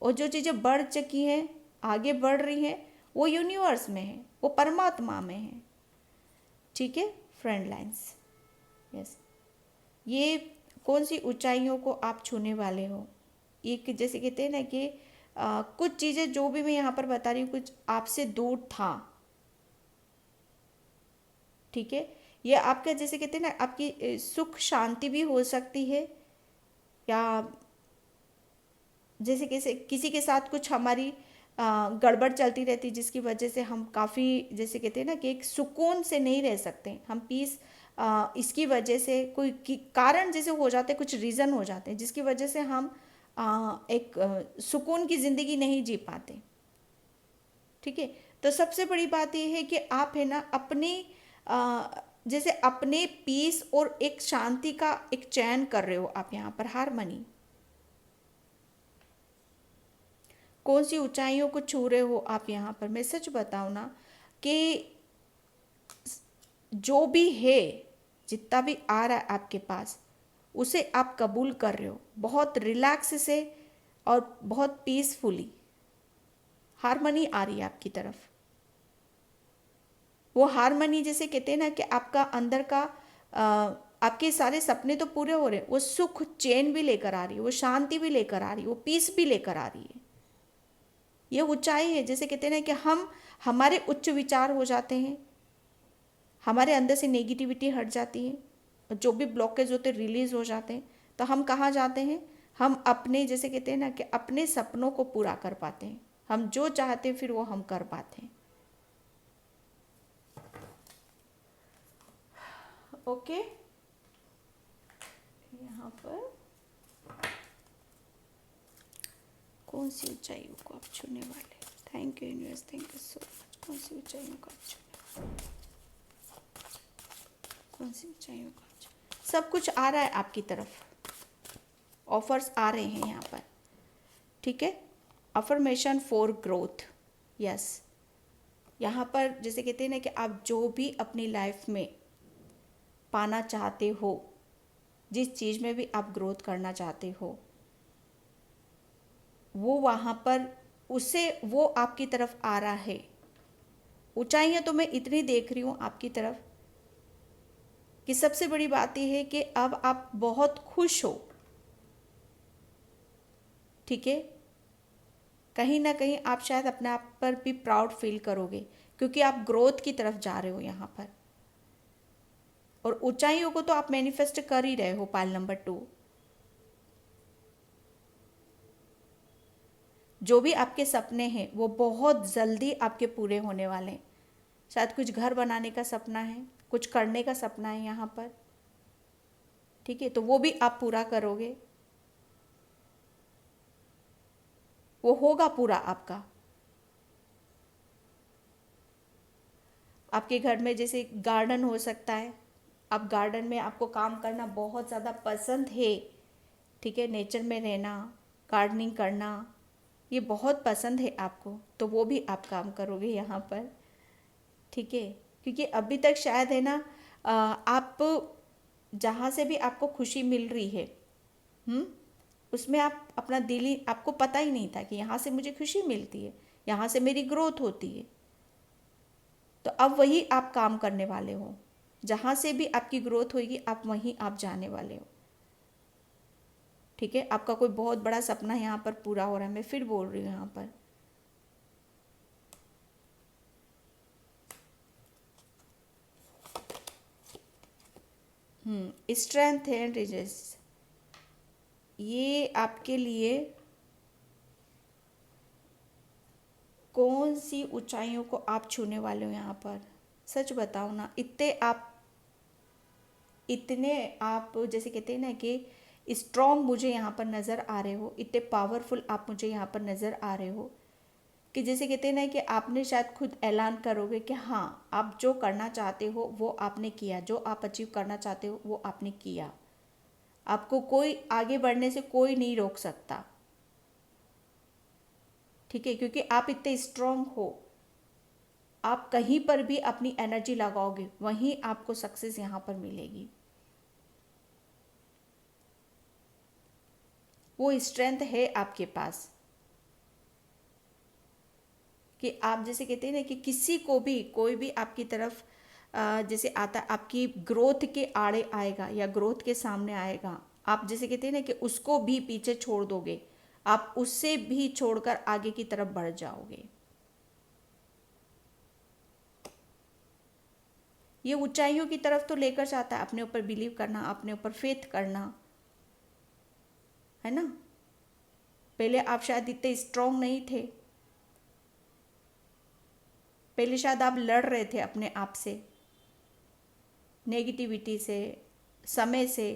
और जो चीजें बढ़ चुकी हैं, आगे बढ़ रही हैं, वो यूनिवर्स में है, वो परमात्मा में है। ठीक है फ्रेंड लाइन्स, यस। ये कौन सी ऊंचाइयों को आप छूने वाले हो, एक जैसे कहते हैं ना कि कुछ चीज़ें जो भी मैं यहाँ पर बता रही हूँ कुछ आपसे दूर था। ठीक है, ये आपका जैसे कहते हैं ना आपकी सुख शांति भी हो सकती है, या जैसे किसी के साथ कुछ हमारी गड़बड़ चलती रहती, जिसकी वजह से हम काफ़ी जैसे कहते हैं ना कि एक सुकून से नहीं रह सकते हम, पीस इसकी वजह से कोई कारण जैसे हो जाते, कुछ रीज़न हो जाते हैं जिसकी वजह से हम एक सुकून की ज़िंदगी नहीं जी पाते। ठीक है, तो सबसे बड़ी बात यह है कि आप है ना अपने जैसे अपने पीस और एक शांति का एक चयन कर रहे हो आप यहाँ पर, हारमनी। कौन सी ऊंचाइयों को छू रहे हो आप यहाँ पर, मैं सच बताऊँ ना कि जो भी है, जितना भी आ रहा है आपके पास, उसे आप कबूल कर रहे हो बहुत रिलैक्स से और बहुत पीसफुली। हारमनी आ रही है आपकी तरफ, वो हारमनी जैसे कहते हैं ना कि आपका अंदर का आपके सारे सपने तो पूरे हो रहे हैं, वो सुख चैन भी लेकर आ रही है, वो शांति भी लेकर आ रही है, वो पीस भी लेकर आ रही है। ये ऊंचाई है, जैसे कहते हैं ना कि हमारे उच्च विचार हो जाते हैं, हमारे अंदर से नेगेटिविटी हट जाती है, और जो भी ब्लॉकेज होते हैं रिलीज हो जाते हैं, तो हम कहाँ जाते हैं, हम अपने जैसे कहते हैं ना कि अपने सपनों को पूरा कर पाते हैं, हम जो चाहते हैं फिर वो हम कर पाते हैं। ओके, यहाँ पर कौन सी ऊंचाइयों को आप छूने वाले, thank you universe, thank you so much. कौन सी ऊंचाइयों को आप छूने, कौन सी ऊंचाइयों को आप छूने, सब कुछ आ रहा है आपकी तरफ, ऑफर्स आ रहे हैं यहाँ पर। ठीक है, अफर्मेशन फॉर ग्रोथ, यस। यहाँ पर जैसे कहते हैं ना कि आप जो भी अपनी लाइफ में पाना चाहते हो, जिस चीज़ में भी आप ग्रोथ करना चाहते हो, वो वहाँ पर उसे वो आपकी तरफ आ रहा है। ऊंचाइयाँ तो मैं इतनी देख रही हूँ आपकी तरफ कि सबसे बड़ी बात यह है कि अब आप बहुत खुश हो। ठीक है, कहीं ना कहीं आप शायद अपने आप पर भी प्राउड फील करोगे, क्योंकि आप ग्रोथ की तरफ जा रहे हो यहाँ पर, और ऊंचाइयों को तो आप मैनिफेस्ट कर ही रहे हो। पायल नंबर 2, जो भी आपके सपने हैं वो बहुत जल्दी आपके पूरे होने वाले हैं। शायद कुछ घर बनाने का सपना है, कुछ करने का सपना है यहाँ पर। ठीक है, तो वो भी आप पूरा करोगे, वो होगा पूरा आपका। आपके घर में जैसे गार्डन हो सकता है, आप गार्डन में आपको काम करना बहुत ज़्यादा पसंद है। ठीक है, नेचर में रहना, गार्डनिंग करना, ये बहुत पसंद है आपको, तो वो भी आप काम करोगे यहाँ पर। ठीक है, क्योंकि अभी तक शायद है ना आप जहाँ से भी आपको खुशी मिल रही है, उसमें आप अपना दिल ही, आपको पता ही नहीं था कि यहाँ से मुझे खुशी मिलती है, यहाँ से मेरी ग्रोथ होती है। तो अब वही आप काम करने वाले हो, जहाँ से भी आपकी ग्रोथ होगी आप वहीं आप जाने वाले हो। ठीक है, आपका कोई बहुत बड़ा सपना यहाँ पर पूरा हो रहा है, मैं फिर बोल रही हूँ यहाँ पर। स्ट्रेंथ एंड रिजेस, ये आपके लिए कौन सी ऊंचाइयों को आप छूने वाले हो यहाँ पर। सच बताओ ना, इतने आप जैसे कहते हैं ना कि स्ट्रॉन्ग मुझे यहाँ पर नज़र आ रहे हो, इतने पावरफुल आप मुझे यहाँ पर नज़र आ रहे हो कि जैसे कहते हैं ना कि आपने शायद खुद ऐलान करोगे कि हाँ आप जो करना चाहते हो वो आपने किया, जो आप अचीव करना चाहते हो वो आपने किया। आपको कोई आगे बढ़ने से कोई नहीं रोक सकता, ठीक है, क्योंकि आप इतने स्ट्रांग हो। आप कहीं पर भी अपनी एनर्जी लगाओगे वहीं आपको सक्सेस यहाँ पर मिलेगी। वो स्ट्रेंथ है आपके पास कि आप जैसे कहते हैं ना कि किसी को भी कोई भी आपकी तरफ जैसे आता आपकी ग्रोथ के आड़े आएगा या ग्रोथ के सामने आएगा, आप जैसे कहते हैं ना कि उसको भी पीछे छोड़ दोगे, आप उससे भी छोड़कर आगे की तरफ बढ़ जाओगे। ये ऊंचाइयों की तरफ तो लेकर जाता है, अपने ऊपर बिलीव करना, अपने ऊपर फेथ करना, है ना। पहले आप शायद इतने स्ट्रांग नहीं थे, पहले शायद आप लड़ रहे थे अपने आप से, नेगेटिविटी से, समय से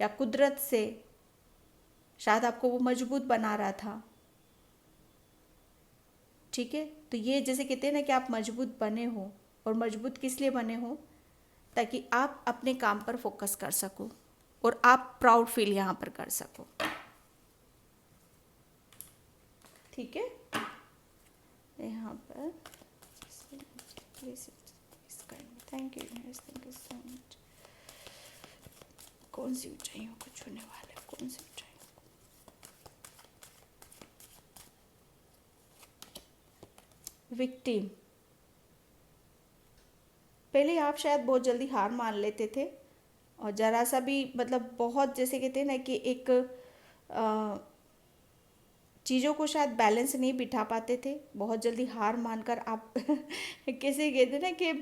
या कुदरत से। शायद आपको वो मजबूत बना रहा था, ठीक है। तो ये जैसे कहते हैं ना कि आप मजबूत बने हो, और मजबूत किस लिए बने हो, ताकि आप अपने काम पर फोकस कर सको और आप प्राउड फील यहाँ पर कर सको, ठीक है। यहाँ पर थैंक यू सो मच। कौन सी ऊंचाइयों को छूने वाले, कौन सी ऊंचाइयों, विक्टिम। पहले आप शायद बहुत जल्दी हार मान लेते थे और ज़रा सा भी मतलब बहुत जैसे कहते हैं ना कि एक चीज़ों को शायद बैलेंस नहीं बिठा पाते थे, बहुत जल्दी हार मानकर आप कैसे कहते ना कि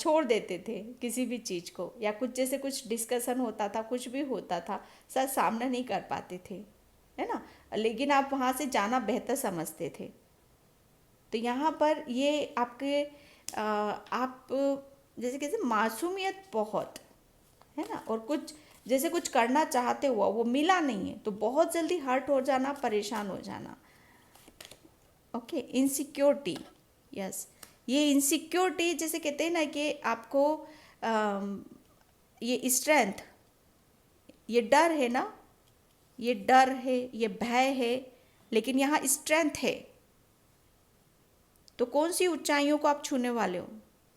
छोड़ देते थे किसी भी चीज़ को, या कुछ जैसे कुछ डिस्कशन होता था, कुछ भी होता था, शायद सामना नहीं कर पाते थे, है ना। लेकिन आप वहाँ से जाना बेहतर समझते थे। तो यहाँ पर ये आपके आप जैसे कहते मासूमियत बहुत है ना, और कुछ जैसे कुछ करना चाहते हुआ वो मिला नहीं है तो बहुत जल्दी हर्ट हो जाना, परेशान हो जाना। ओके, इनसिक्योरिटी, यस, ये इनसिक्योरिटी जैसे कहते हैं ना कि आपको ये स्ट्रेंथ, ये डर है ना, ये डर है, ये भय है, लेकिन यहाँ स्ट्रेंथ है। तो कौन सी ऊंचाइयों को आप छूने वाले हो?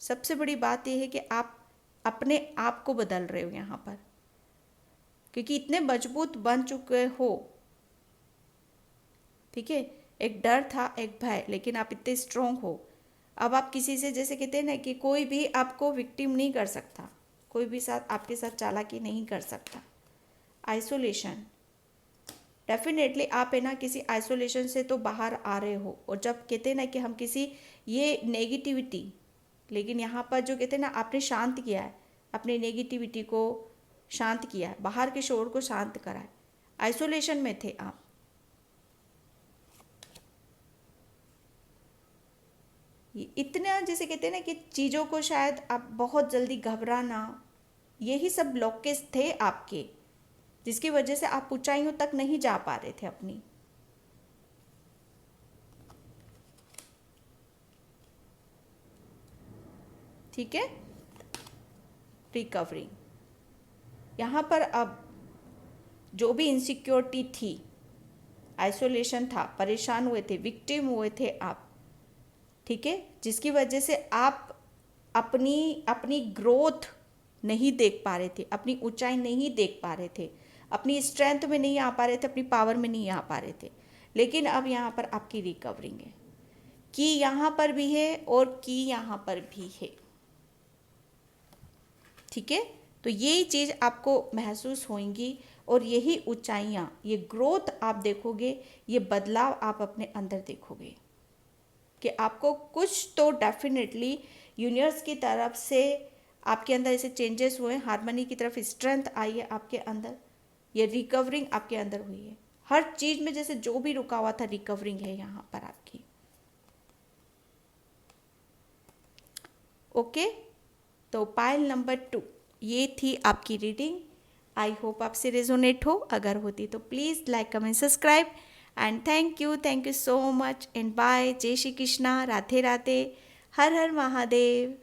सबसे बड़ी बात यह है कि आप अपने आप को बदल रहे हो यहाँ पर, क्योंकि इतने मजबूत बन चुके हो, ठीक है। एक डर था, एक भय, लेकिन आप इतने स्ट्रांग हो। अब आप किसी से जैसे कहते हैं ना कि कोई भी आपको विक्टिम नहीं कर सकता, कोई भी साथ आपके साथ चालाकी नहीं कर सकता। आइसोलेशन, डेफिनेटली आप है ना किसी आइसोलेशन से तो बाहर आ रहे हो। और जब कहते हैं ना कि हम किसी ये नेगेटिविटी, लेकिन यहाँ पर जो कहते हैं ना आपने शांत किया है, अपनी नेगेटिविटी को शांत किया है, बाहर के शोर को शांत करा है। आइसोलेशन में थे आप, ये इतना जैसे कहते हैं ना कि चीज़ों को शायद आप बहुत जल्दी घबराना, यही सब ब्लॉकेज थे आपके, जिसकी वजह से आप ऊंचाइयों तक नहीं जा पा रहे थे अपनी। ठीक है, रिकवरी। यहाँ पर अब जो भी इनसिक्योरिटी थी, आइसोलेशन था, परेशान हुए थे, विक्टिम हुए थे आप, ठीक है, जिसकी वजह से आप अपनी अपनी ग्रोथ नहीं देख पा रहे थे, अपनी ऊंचाई नहीं देख पा रहे थे, अपनी स्ट्रेंथ में नहीं आ पा रहे थे, अपनी पावर में नहीं आ पा रहे थे। लेकिन अब यहाँ पर आपकी रिकवरिंग है, की यहाँ पर भी है और की यहाँ पर भी है, ठीक है। तो यही चीज़ आपको महसूस होंगी और यही ऊंचाइयाँ, ये ग्रोथ आप देखोगे, ये बदलाव आप अपने अंदर देखोगे कि आपको कुछ तो डेफिनेटली यूनिवर्स की तरफ से आपके अंदर ऐसे चेंजेस हुए, हार्मनी की तरफ स्ट्रेंथ आई है आपके अंदर, ये रिकवरिंग आपके अंदर हुई है। हर चीज़ में जैसे जो भी रुका हुआ था, रिकवरिंग है यहाँ पर आपकी। ओके, तो पाइल नंबर 2 ये थी आपकी रीडिंग। आई होप आपसे रेजोनेट हो, अगर होती तो please like comment subscribe and thank you so much and bye. जय श्री कृष्णा, राधे राधे, हर हर महादेव।